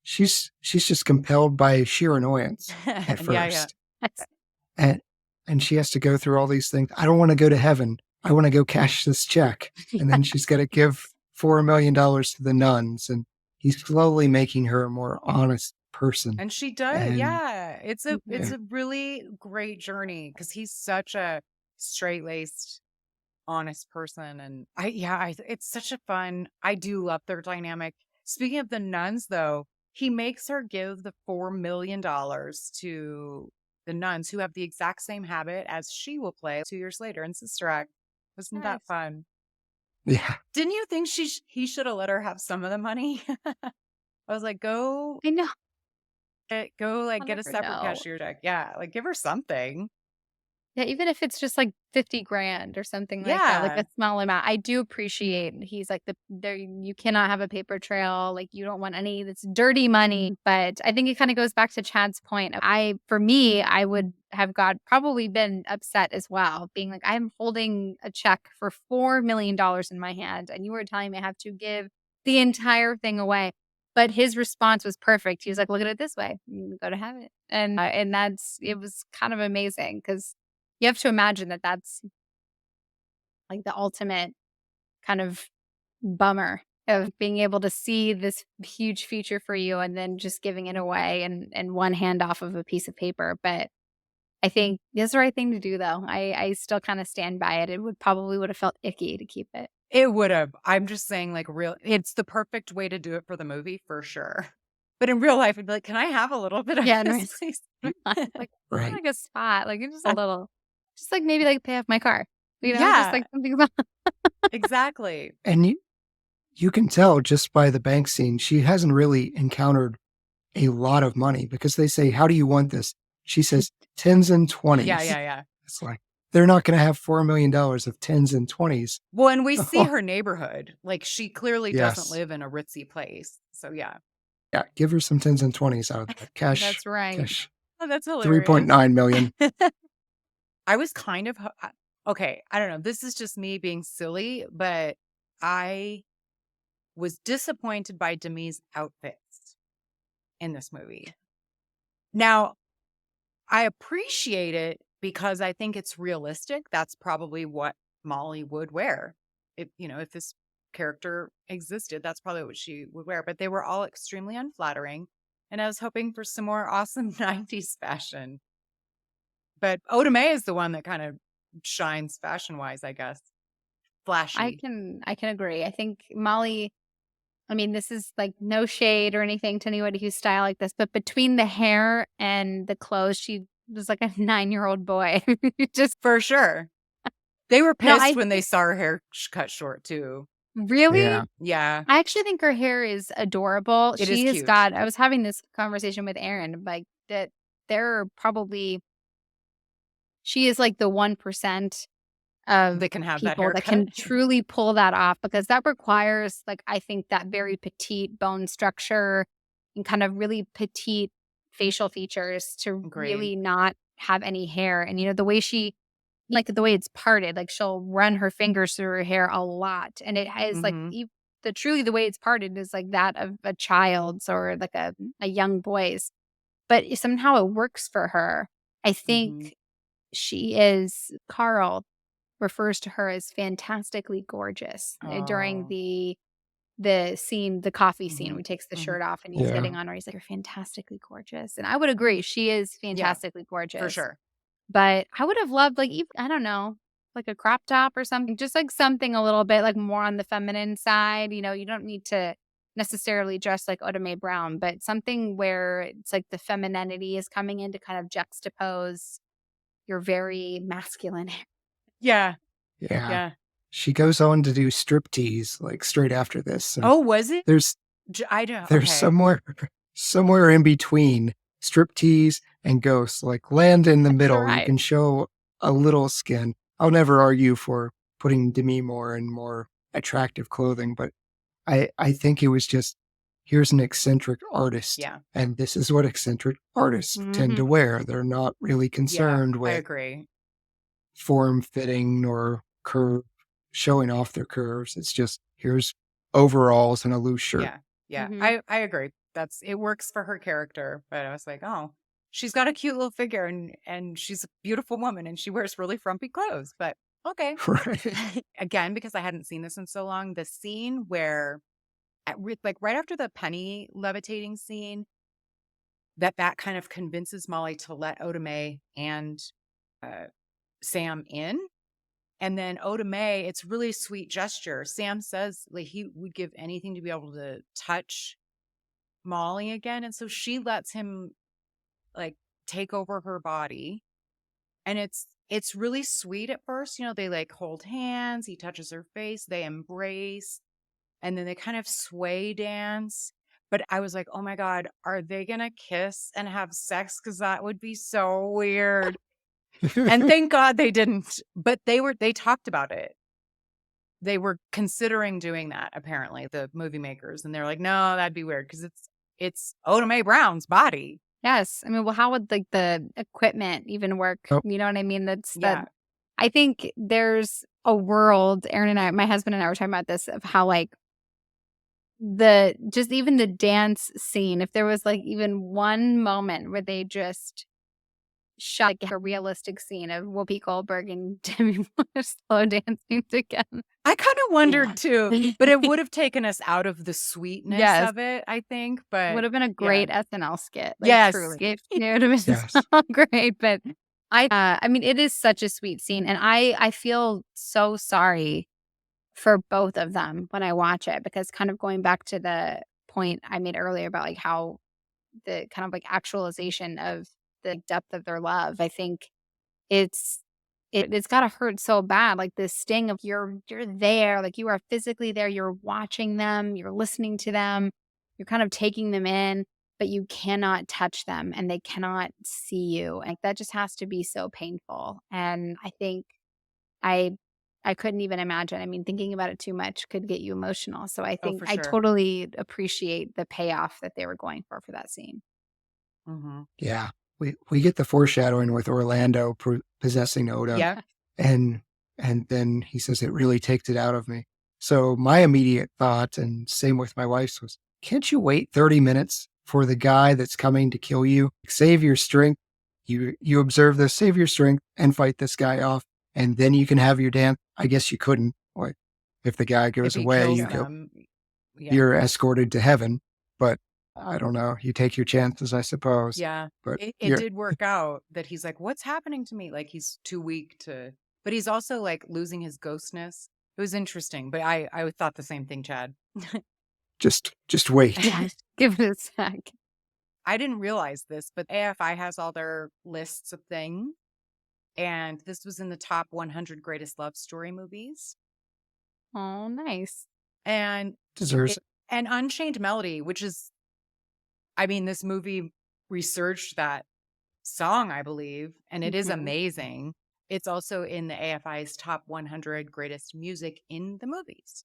She's just compelled by sheer annoyance at first. Yeah. That's And she has to go through all these things. I don't want to go to heaven. I want to go cash this check. And then she's got to give $4 million to the nuns. And he's slowly making her a more honest person. And she does. And- Yeah. It's a Yeah. really great journey, because he's such a straight-laced, honest person. And it's such a fun, I do love their dynamic. Speaking of the nuns, though, he makes her give the $4 million to the nuns, who have the exact same habit as she will play 2 years later in Sister Act. Wasn't that Nice. fun? Yeah. Didn't you think he should have let her have some of the money? I was like, go I know. get I'll a never separate know. cashier check. Yeah, like give her something. Yeah, even if it's just like 50 grand or something like that, like Yeah. a small amount. I do appreciate he's like you cannot have a paper trail. Like you don't want any that's dirty money. But I think it kind of goes back to Chad's point. For me, I would have probably been upset as well, being like, I'm holding a check for $4 million in my hand, and you were telling me I have to give the entire thing away. But his response was perfect. He was like, look at it this way. You can go to heaven. And it was kind of amazing, because you have to imagine that that's like the ultimate kind of bummer of being able to see this huge feature for you and then just giving it away and one hand off of a piece of paper. But I think it's the right thing to do, though. I still kind of stand by it. It would have felt icky to keep it. It would have. I'm just saying, like, it's the perfect way to do it for the movie, for sure. But in real life, I'd be like, can I have a little bit of Yeah, in this, please? like Right. like a spot, like just a little, just like maybe like pay off my car. You know, Yeah. just like something. Exactly. And you can tell just by the bank scene, she hasn't really encountered a lot of money because they say, "How do you want this?" She says, "10s and 20s." Yeah. It's like, they're not going to have $4 million of 10s and 20s. Well, and we see her neighborhood. Like, she clearly doesn't Yes. live in a ritzy place. So, yeah. Yeah, give her some 10s and 20s out of that. Cash. That's right. Cash. Oh, that's hilarious. 3.9 million. I was kind of okay. I don't know. This is just me being silly, but I was disappointed by Demi's outfits in this movie. Now, I appreciate it because I think it's realistic. That's probably what Molly would wear. If this character existed, that's probably what she would wear. But they were all extremely unflattering. And I was hoping for some more awesome 90s fashion. But Oda Mae is the one that kind of shines fashion-wise, I guess. Flashy. I can agree. I think Molly, I mean, this is like no shade or anything to anybody who's style like this, but between the hair and the clothes, she was like a 9-year-old boy. Just For sure. They were No, pissed I when they saw her hair cut short, too. really. Yeah. Yeah. I actually think her hair is adorable. It is She has cute. got. I was having this conversation with Aaron, like that. There are probably. She is like the 1% of They can have that people that can haircut. truly pull that off because that requires, like, I think that very petite bone structure and kind of really petite facial features to Agreed. really not have any hair. And, the way the way it's parted, like she'll run her fingers through her hair a lot. And it has like, Mhm. truly the way it's parted is like that of a child's or like a young boy's. But somehow it works for her. I think Mhm. Carl refers to her as fantastically gorgeous during Oh. the scene, the coffee scene, Mhm. when he takes the Mhm. shirt off and he's Yeah. hitting on her. He's like, "You're fantastically gorgeous." And I would agree. She is fantastically gorgeous. For sure. But I would have loved, like, even, I don't know, like a crop top or something, just like something a little bit like more on the feminine side. You don't need to necessarily dress like Oda Mae Brown, but something where it's like the femininity is coming in to kind of juxtapose your very masculine hair. Yeah. Yeah. Yeah. She goes on to do striptease like straight after this. So Oh, was it? there's I don't. there's Okay. somewhere in between striptease and ghosts, like land in the middle. You Right. can show a little skin. I'll never argue for putting Demi Moore in more attractive clothing, but I think it was just, here's an eccentric artist. Yeah. And this is what eccentric artists tend to Mhm. wear. They're not really Yeah. concerned I with agree. form fitting nor curve, showing off their curves. It's just, here's overalls and a loose shirt. Yeah. Yeah. Mhm. I agree. It works for her character. But I was like, oh, she's got a cute little figure and she's a beautiful woman and she wears really frumpy clothes. But okay. Right. Again, because I hadn't seen this in so long, the scene where like right after the penny levitating scene, that kind of convinces Molly to let Oda Mae and uh, Sam in. And then Oda Mae, it's really sweet gesture. Sam says like he would give anything to be able to touch Molly again. And so she lets him like take over her body. And it's really sweet at first. They like hold hands, he touches her face, they embrace, and then they kind of sway dance. But I was like, oh my God, are they gonna kiss and have sex? Because that would be so weird. And thank God they didn't. But they talked about it. They were considering doing that, apparently, the movie makers. And they're like, no, that'd be weird because it's Oda Mae Brown's body. Yes. I mean, well, how would like the equipment even work? Nope. You know what I mean? That's Yeah. that. I think there's a world, Aaron and I, my husband and I were talking about this, of how like just even the dance scene, if there was like even one moment where they just shot like a realistic scene of Whoopi Goldberg and Demi Moore slow dancing together. I kind of wondered Yeah. too, but it would have taken us out of the sweetness Yes. of it, I think. But Would have been a great SNL skit. Like, Yes. truly. It would have been Yes. so great. But I mean, it is such a sweet scene. And I feel so sorry for both of them when I watch it, because kind of going back to the point I made earlier about like how the kind of like actualization of the depth of their love, I think it's it's gotta hurt so bad, like, this sting of you're there, like, you are physically there, you're watching them, you're listening to them, you're kind of taking them in, but you cannot touch them, and they cannot see you, and that just has to be so painful, and I think I I couldn't even imagine. I mean, thinking about it too much could get you emotional, so I Oh, think for I sure. totally appreciate the payoff that they were going for that scene. Mm-hmm. Yeah. We get the foreshadowing with Orlando possessing Oda. Yeah. And then he says it really takes it out of me. So my immediate thought, and same with my wife's, was, can't you wait 30 minutes for the guy that's coming to kill you? Save your strength. You observe this, save your strength and fight this guy off, and then you can have your dance. I guess you couldn't. Like, if the guy If goes he away, kills you go, them, yeah. you're escorted to heaven. But I don't know. You take your chances, I suppose. Yeah. But It you're- did work out that he's like, what's happening to me? Like he's too weak to, but he's also like losing his ghostness. It was interesting, but I thought the same thing, Chad. just wait. Yes. Give it a sec. I didn't realize this, but AFI has all their lists of things. And this was in the top 100 greatest love story movies. Oh, nice. And Deserves it. and Unchained Melody, which is, I mean, this movie researched that song, I believe, and it is Mhm. amazing. It's also in the AFI's top 100 greatest music in the movies.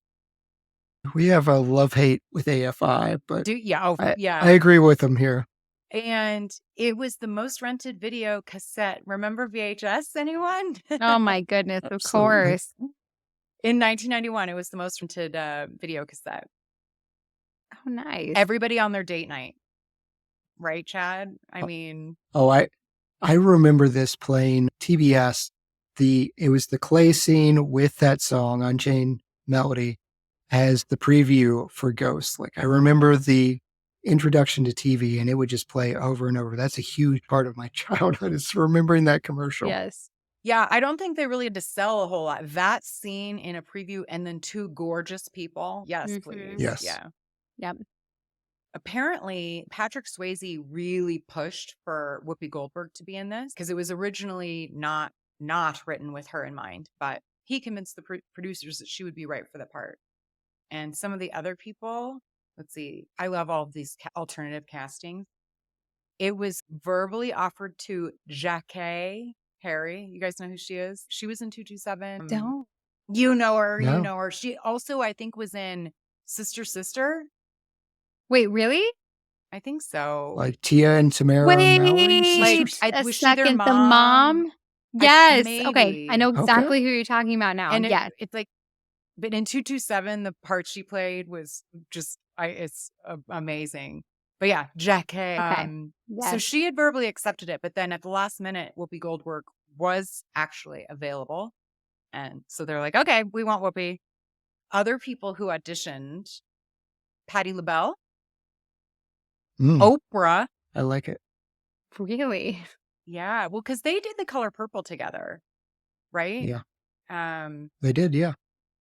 We have a love-hate with AFI, but Yeah. I agree with them here. And it was the most rented video cassette. Remember VHS, anyone? Oh my goodness, of Absolutely. course. In 1991, it was the most rented video cassette. Oh, nice. Everybody on their date night. Right, Chad? I mean, Oh, I remember this playing TBS. It was the Clay scene with that song, Unchained Melody, as the preview for Ghost. Like, I remember the introduction to TV, and it would just play over and over. That's a huge part of my childhood, is remembering that commercial. Yes. yeah, I don't think they really had to sell a whole lot. That scene in a preview and then two gorgeous people. Yes, Mhm. please. Yes. Yeah. Yep. Apparently, Patrick Swayze really pushed for Whoopi Goldberg to be in this because it was originally not written with her in mind, but he convinced the producers that she would be right for the part. And some of the other people, let's see, I love all of these alternative castings. It was verbally offered to Jackie Harry. You guys know who she is? She was in 227. Don't. You know her. No. You know her. She also, I think, was in Sister Sister. Wait, really? I think so. Like Tia and Tamara Mallory Wait sisters. I- a was she their second. The mom? mom? Yes. Okay. maybe. I know Okay. exactly who you're talking about now. And Yes. it's like, but in 227, the part she played was just, it's amazing. But yeah, Jackie. So Yes. she had verbally accepted it, but then at the last minute, Whoopi Goldberg was actually available. And so they're like, okay, we want Whoopi. Other people who auditioned, Patti LaBelle, Oprah. I like it. Really? Yeah, well, because they did The Color Purple together, right? Yeah, They did. Yeah.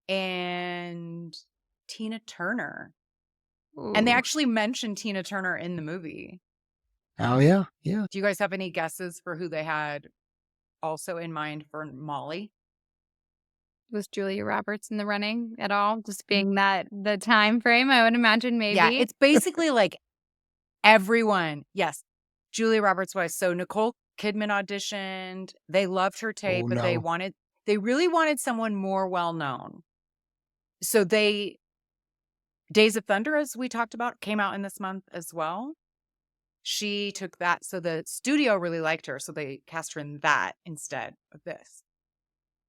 And Tina Turner. And they Ooh. actually mentioned Tina Turner in the movie. Oh, yeah. Yeah. Do you guys have any guesses for who they had also in mind for Molly? Was Julia Roberts in the running at all? Just being that the time frame, I would imagine maybe. Yeah, it's basically like everyone. Yes, Julia Roberts was. So Nicole Kidman auditioned. They loved her tape, Oh, but no. they really wanted someone more well known. So Days of Thunder, as we talked about, came out in this month as well. She took that. So the studio really liked her. So they cast her in that instead of this.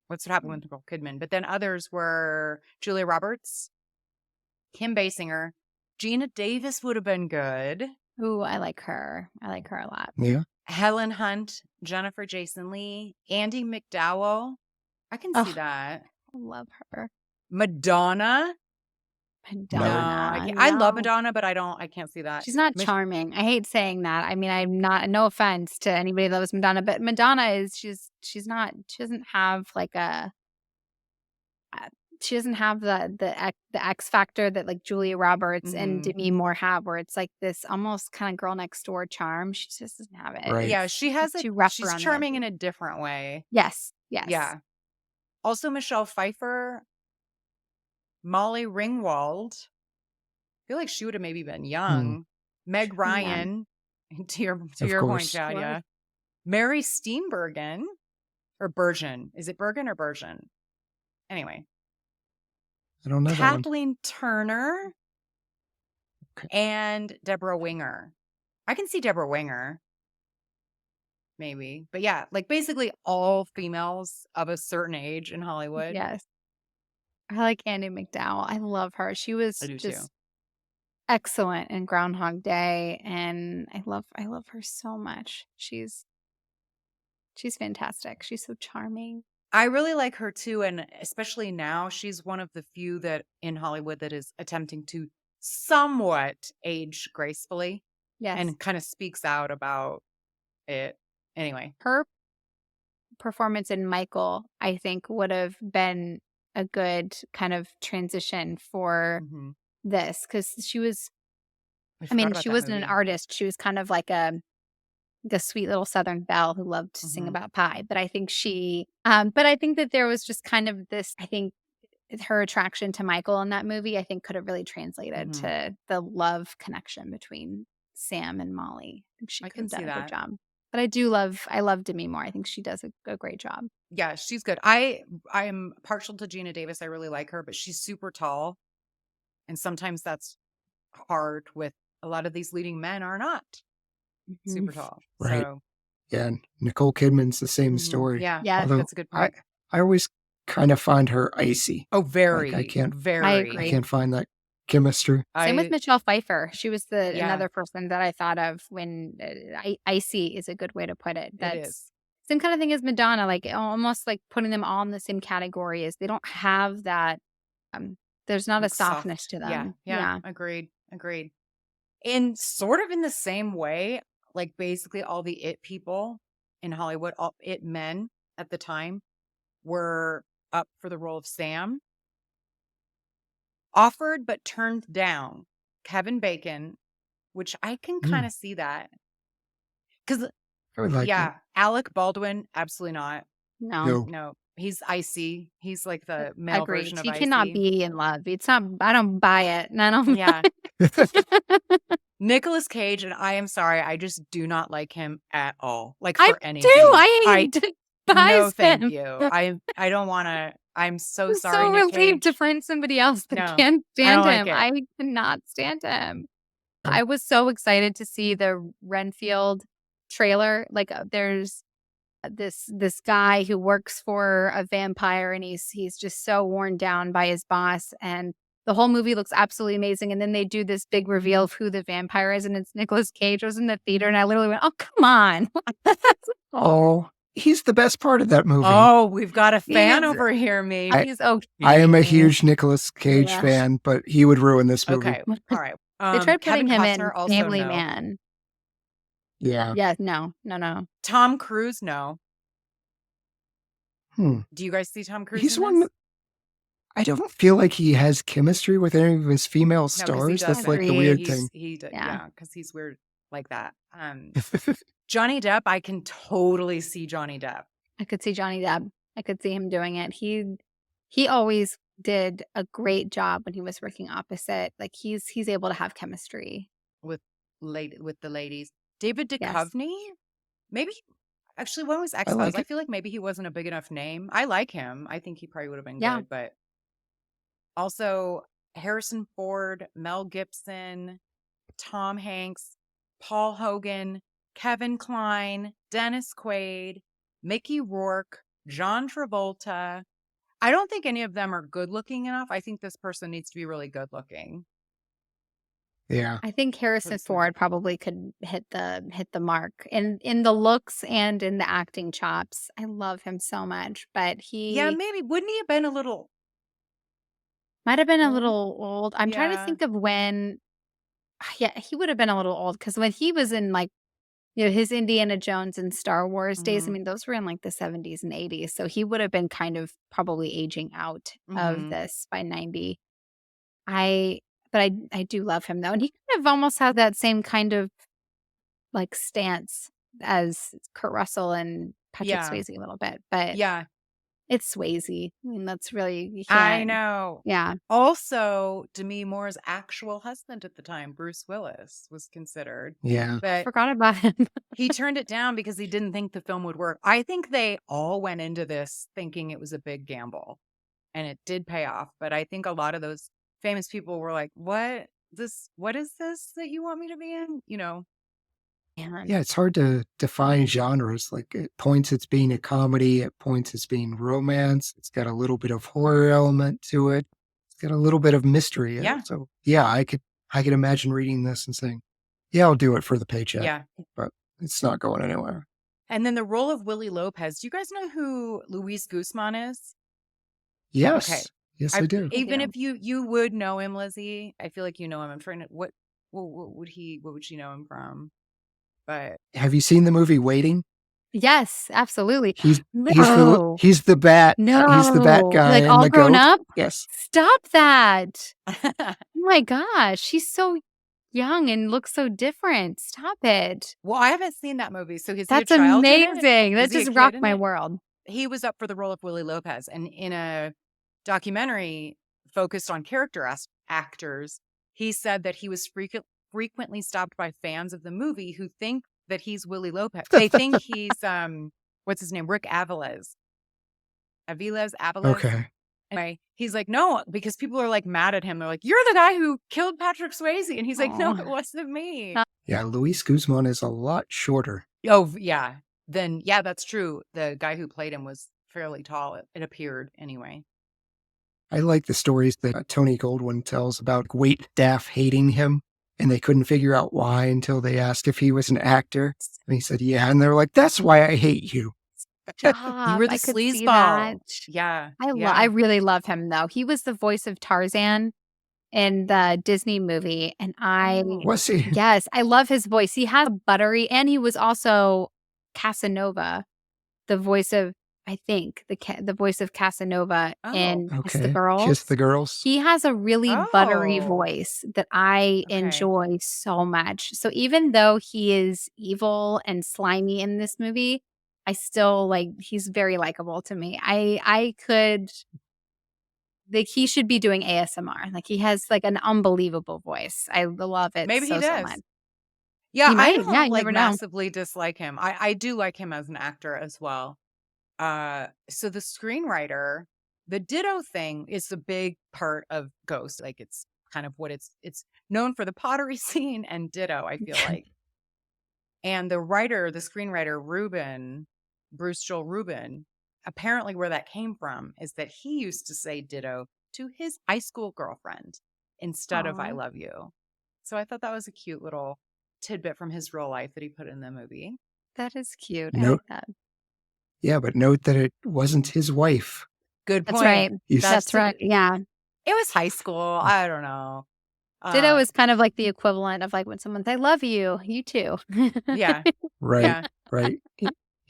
What's what happened with Nicole Kidman? But then others were Julia Roberts, Kim Basinger, Gina Davis would have been good. Ooh, I like her. I like her a lot. Yeah. Helen Hunt, Jennifer Jason Leigh, Andy McDowell. I can see Ugh. that. I love her. Madonna. Madonna. I love No. Madonna, but I can't see that. She's not charming. I hate saying that. I mean, I'm not, no offense to anybody that loves Madonna, but Madonna is, she's not, she doesn't have like she doesn't have the X factor that like Julia Roberts and Mhm. Demi Moore have, where it's like this almost kind of girl next door charm. She just doesn't have it. Right. Yeah, she has It's it. too rough She's around the charming in edges. a different way. Yes. Yes. Yeah. Also, Michelle Pfeiffer, Molly Ringwald. I feel like she would have maybe been young. Meg Ryan, to your Of point, course. Chad, yeah. Mary Steenburgen, or Bergen. Is it Bergen or Bergen? Anyway, I don't know that one. Kathleen Turner Okay. and Deborah Winger. I can see Deborah Winger, maybe. But yeah, like basically all females of a certain age in Hollywood. Yes. I like Andy McDowell. I love her. She was I do just too. excellent in Groundhog Day, and I love her so much. She's fantastic. She's so charming. I really like her too. And especially now, she's one of the few that in Hollywood that is attempting to somewhat age gracefully Yes. and kind of speaks out about it. Anyway, Her performance in Michael, I think, would have been a good kind of transition for mhm. this, because she was, I forgot mean, about she that wasn't an movie. artist. She was kind of like the sweet little Southern belle who loved to sing Mhm. about pie. But I think but I think that there was just kind of this, I think her attraction to Michael in that movie, I think could have really translated Mhm. to the love connection between Sam and Molly. I think she I could have can see done a good that. job. But I love Demi Moore. I think she does a great job. Yeah, she's good. I'm partial to Gina Davis. I really like her, but she's super tall. And sometimes that's hard with a lot of these leading men are not super tall. Right. So Yeah, and Nicole Kidman's the same mhm. story. Yeah, Yeah. Although that's a good point. I always kind of find her icy. Oh, Like very, I can't very. I I agree. can't find that chemistry. Same with I Michelle Pfeiffer. She was Yeah. another person that I thought of when icy is a good way to put it. It That's is. same kind of thing as Madonna, like almost like putting them all in the same category, is they don't have that. There's not a Like softness soft. to Yeah, them. yeah. Agreed. And sort of in the same way, like basically all the it people in Hollywood, all it men at the time were up for the role of Sam. Offered but turned down Kevin Bacon, which I can kind of see that. Because, I would like yeah, Alec Baldwin, absolutely not. No, No. No, he's icy. He's like the male agreed. version of He icy. cannot be in love. It's not. I don't buy it. And I don't. Yeah. Nicolas Cage, and I am sorry, I just do not like him at all. Like for I anything. do. I despise No, thank him. you. I don't want to. I'm so I'm sorry, so Nick relieved to Cage. find somebody else that No, can't stand like him. it. I cannot stand him. I was so excited to see the Renfield trailer. Like there's this guy who works for a vampire, and he's just so worn down by his boss, and the whole movie looks absolutely amazing. And then they do this big reveal of who the vampire is, and it's Nicolas Cage. I was in the theater, and I literally went, "Oh, come on!" Oh, he's the best part of that movie. Oh, we've got a fan He's- over here, me. He's okay. I am a huge Nicolas Cage Yeah. fan, but he would ruin this movie. Okay, all right. They tried Kevin putting him in Costner, also Family no. Man. Yeah. Yeah, no. Tom Cruise, no. Hmm. Do you guys see Tom Cruise? He's in one. this? I don't feel like he has chemistry with any of his female No, 'cause he stars. That's like the doesn't. weird He's- thing. Yeah, Yeah. because he's weird like that. Johnny Depp, I can totally see Johnny Depp. I could see Johnny Depp. I could see him doing it. He always did a great job when he was working opposite. Like he's able to have chemistry. with the ladies. David Yes. Duchovny, maybe. Actually, when was X I Files? like I it. feel like maybe he wasn't a big enough name. I like him. I think he probably would have been Yeah. good. But also Harrison Ford, Mel Gibson, Tom Hanks, Paul Hogan, Kevin Kline, Dennis Quaid, Mickey Rourke, John Travolta. I don't think any of them are good looking enough. I think this person needs to be really good looking. Yeah. I think Harrison That's Ford probably could hit the mark in the looks and in the acting chops. I love him so much, but he Yeah, maybe. Wouldn't he have been a little? might have been a old? little old. I'm trying to Yeah. think of when. Yeah, he would have been a little old because when he was in like, his Indiana Jones and Star Wars days. I Mhm. mean, those were in like the 70s and 80s, so he would have been kind of probably aging out of Mhm. this by 90. But I do love him though, and he kind of almost has that same kind of like stance as Kurt Russell and Patrick Yeah. Swayze a little bit. But Yeah. It's Swayze. I mean, that's really you I can't. know. Yeah. Also, Demi Moore's actual husband at the time, Bruce Willis, was considered, Yeah. I but forgot about him. he turned it down because he didn't think the film would work. I think they all went into this thinking it was a big gamble, and it did pay off. But I think a lot of those famous people were like, "What is this that you want me to be in?" You know? Man. Yeah, it's hard to define genres. Like at points it's being a comedy, at points it's being romance. It's got a little bit of horror element to it. It's got a little bit of mystery in Yeah. it. So yeah, I could imagine reading this and saying, yeah, I'll do it for the paycheck. Yeah. But it's not going anywhere. And then the role of Willie Lopez. Do you guys know who Luis Guzman is? Yes. Okay. Yes, I do. Even do. if you would know him, Lizzie, I feel like you know him. I'm trying to what would you know him from? But Have you seen the movie Waiting? Yes, absolutely. He's No. he's the bat. No. He's the bat guy. Like and all the grown goat. up? Yes. Stop that. Oh my gosh. She's so young and looks so different. Stop it. well, I haven't seen that movie. So is he a That's child in it? amazing. That Is he a just kid rocked in my it? world. He was up for the role of Willie Lopez, and in a documentary focused on character actors, he said that he was frequently stopped by fans of the movie who think that he's Willie Lopez. They think he's what's his name, Rick Aviles. Aviles. Okay. Anyway, he's like, no, because people are like mad at him. They're like, you're the guy who killed Patrick Swayze, and he's like, no, Aw. it wasn't me. Yeah, Luis Guzman is a lot shorter. Oh yeah, then yeah, that's true. The guy who played him was fairly tall. It appeared anyway. I like the stories that Tony Goldwyn tells about wait staff hating him, and they couldn't figure out why until they asked if he was an actor. And he said, yeah. And they're like, that's why I hate you. You Stop. were the I could see sleazeball. that. Yeah, I yeah. really love him though. He was the voice of Tarzan in the Disney movie, and Oh. Was he? yes, I love his voice. He has a buttery, and he was also Casanova, the voice of I think the voice of Casanova in Kiss the Okay. Girls. Kiss the Girls. He has a really buttery Oh. voice that I Okay. enjoy so much. So even though he is evil and slimy in this movie, I still he's very likable to me. I could he should be doing ASMR. Like he has like an unbelievable voice. I love it Maybe he so does. much. Yeah, He I might. don't Yeah, you like never know. massively dislike him. I do like him as an actor as well. So the screenwriter, the Ditto thing is a big part of Ghost. Like it's kind of what it's known for, the pottery scene and Ditto, I feel like. And the screenwriter Bruce Joel Rubin, apparently where that came from is that he used to say Ditto to his high school girlfriend instead of I Aw. love you. So I thought that was a cute little tidbit from his real life that he put in the movie. That is cute. I No. like that. Yeah, but note that it wasn't his wife. Good That's point. right. You That's right. Yeah. It was high school. I don't know. Ditto is kind of like the equivalent of like when someone's I love you, you too. Yeah. Right. Yeah. Right.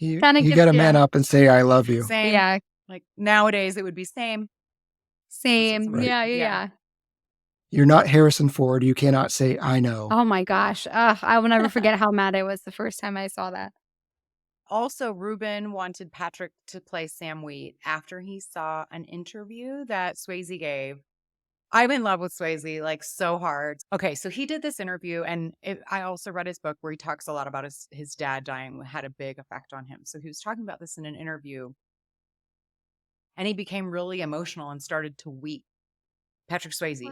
You Kinda got gives to you- man up and say, I love you. Same. Yeah. Like nowadays it would be same. Same. somebody- Yeah, yeah. yeah. You're not Harrison Ford. You cannot say, I know. Oh my gosh. I will never forget how mad I was the first time I saw that. Also, Rubin wanted Patrick to play Sam Wheat after he saw an interview that Swayze gave. I'm in love with Swayze, like so hard. Okay, so he did this interview, and I also read his book where he talks a lot about his dad dying had a big effect on him. So he was talking about this in an interview, and he became really emotional and started to weep. Patrick Swayze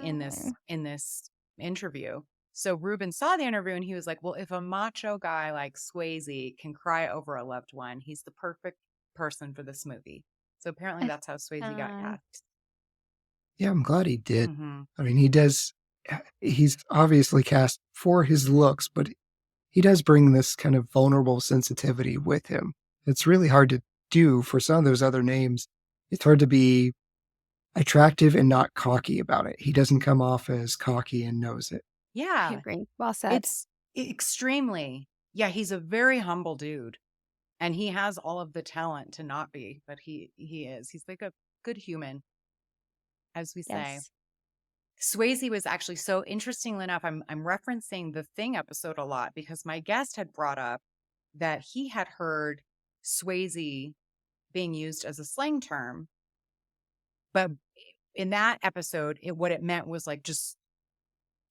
in this interview. So Rubin saw the interview and he was like, well, if a macho guy like Swayze can cry over a loved one, he's the perfect person for this movie. So apparently that's how Swayze got cast. Yeah, I'm glad he did. Mm-hmm. I mean, he's obviously cast for his looks, but he does bring this kind of vulnerable sensitivity with him. It's really hard to do for some of those other names. It's hard to be attractive and not cocky about it. He doesn't come off as cocky and knows it. I Yeah, agree. Well said. it's extremely. Yeah, he's a very humble dude, and he has all of the talent to not be, but he is. He's like a good human, as we say. Yes. Swayze was actually, so interestingly enough, I'm referencing the Thing episode a lot because my guest had brought up that he had heard Swayze being used as a slang term. But in that episode, what it meant was like just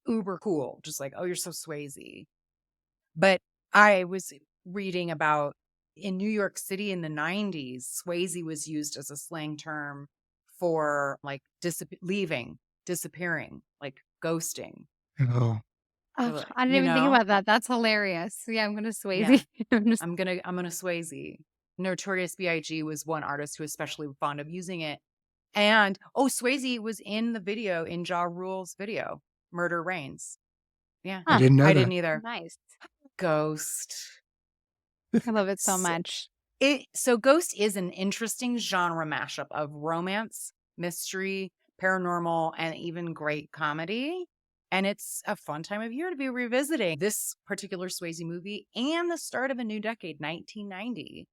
uber cool, just like, oh, you're so Swayze. But I was reading about in New York City in the 90s, Swayze was used as a slang term for like leaving, disappearing, like ghosting. Oh, Oh, I didn't You even think know? about that. That's hilarious. Yeah, I'm gonna Yeah. Swayze. I'm gonna- I'm gonna Swayze. Notorious B.I.G. was one artist who was especially fond of using it. And Swayze was in the video in Ja Rule's video, Murder Reigns. Yeah. I didn't know I that. didn't either. Nice. Ghost. I love it so So- much. So Ghost is an interesting genre mashup of romance, mystery, paranormal, and even great comedy. And it's a fun time of year to be revisiting this particular Swayze movie and the start of a new decade, 1990.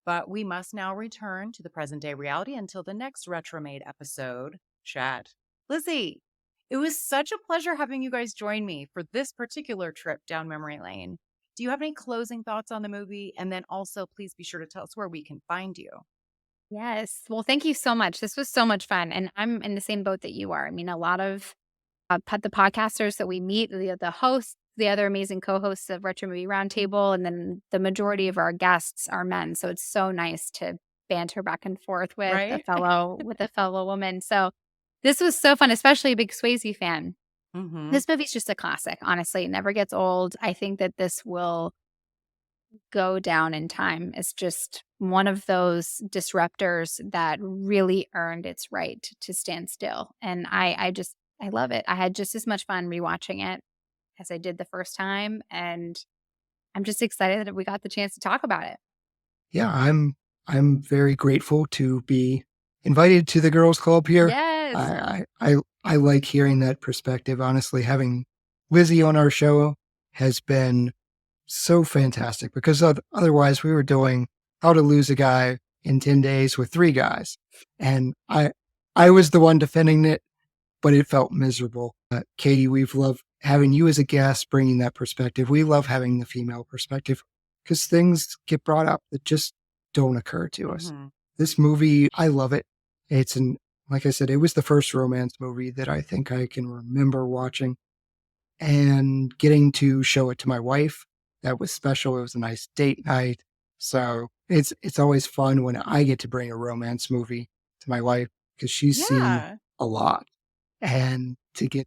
But we must now return to the present day reality until the next Retromade episode. Chad, Lizzie, it was such a pleasure having you guys join me for this particular trip down memory lane. Do you have any closing thoughts on the movie? And then also, please be sure to tell us where we can find you. Yes. Well, thank you so much. This was so much fun. And I'm in the same boat that you are. I mean, a lot of the podcasters that we meet, the hosts, the other amazing co-hosts of Retro Movie Roundtable, and then the majority of our guests are men. So it's so nice to banter back and forth with Right? a fellow woman. So this was so fun, especially a big Swayze fan. Mm-hmm. This movie's just a classic. Honestly, it never gets old. I think that this will go down in time. It's just one of those disruptors that really earned its right to stand still. And I love it. I had just as much fun rewatching it as I did the first time. And I'm just excited that we got the chance to talk about it. Yeah, I'm very grateful to be invited to the girls' club here. Yes. I like hearing that perspective. Honestly, having Lizzie on our show has been so fantastic because otherwise we were doing How to Lose a Guy in 10 Days with 3 guys. And I was the one defending it, but it felt miserable. Katie, we've loved having you as a guest, bringing that perspective. We love having the female perspective because things get brought up that just don't occur to us. Mhm. This movie, I love it. Like I said, it was the first romance movie that I think I can remember watching and getting to show it to my wife. That was special. It was a nice date night. So it's always fun when I get to bring a romance movie to my wife because she's seen Yeah. a lot. And to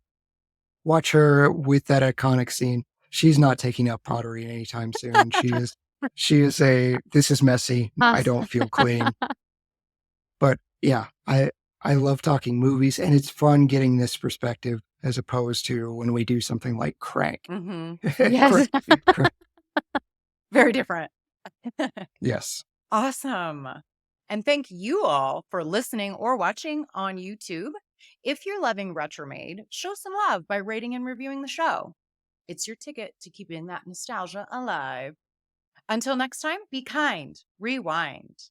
watch her with that iconic scene, she's not taking up pottery anytime soon. She is this is messy. I don't feel clean. But yeah, I love talking movies, and it's fun getting this perspective as opposed to when we do something like Crank. Mm-hmm. Yes. Crank- Very different. yes. Awesome. And thank you all for listening or watching on YouTube. If you're loving Retromade, show some love by rating and reviewing the show. It's your ticket to keeping that nostalgia alive. Until next time, be kind, rewind.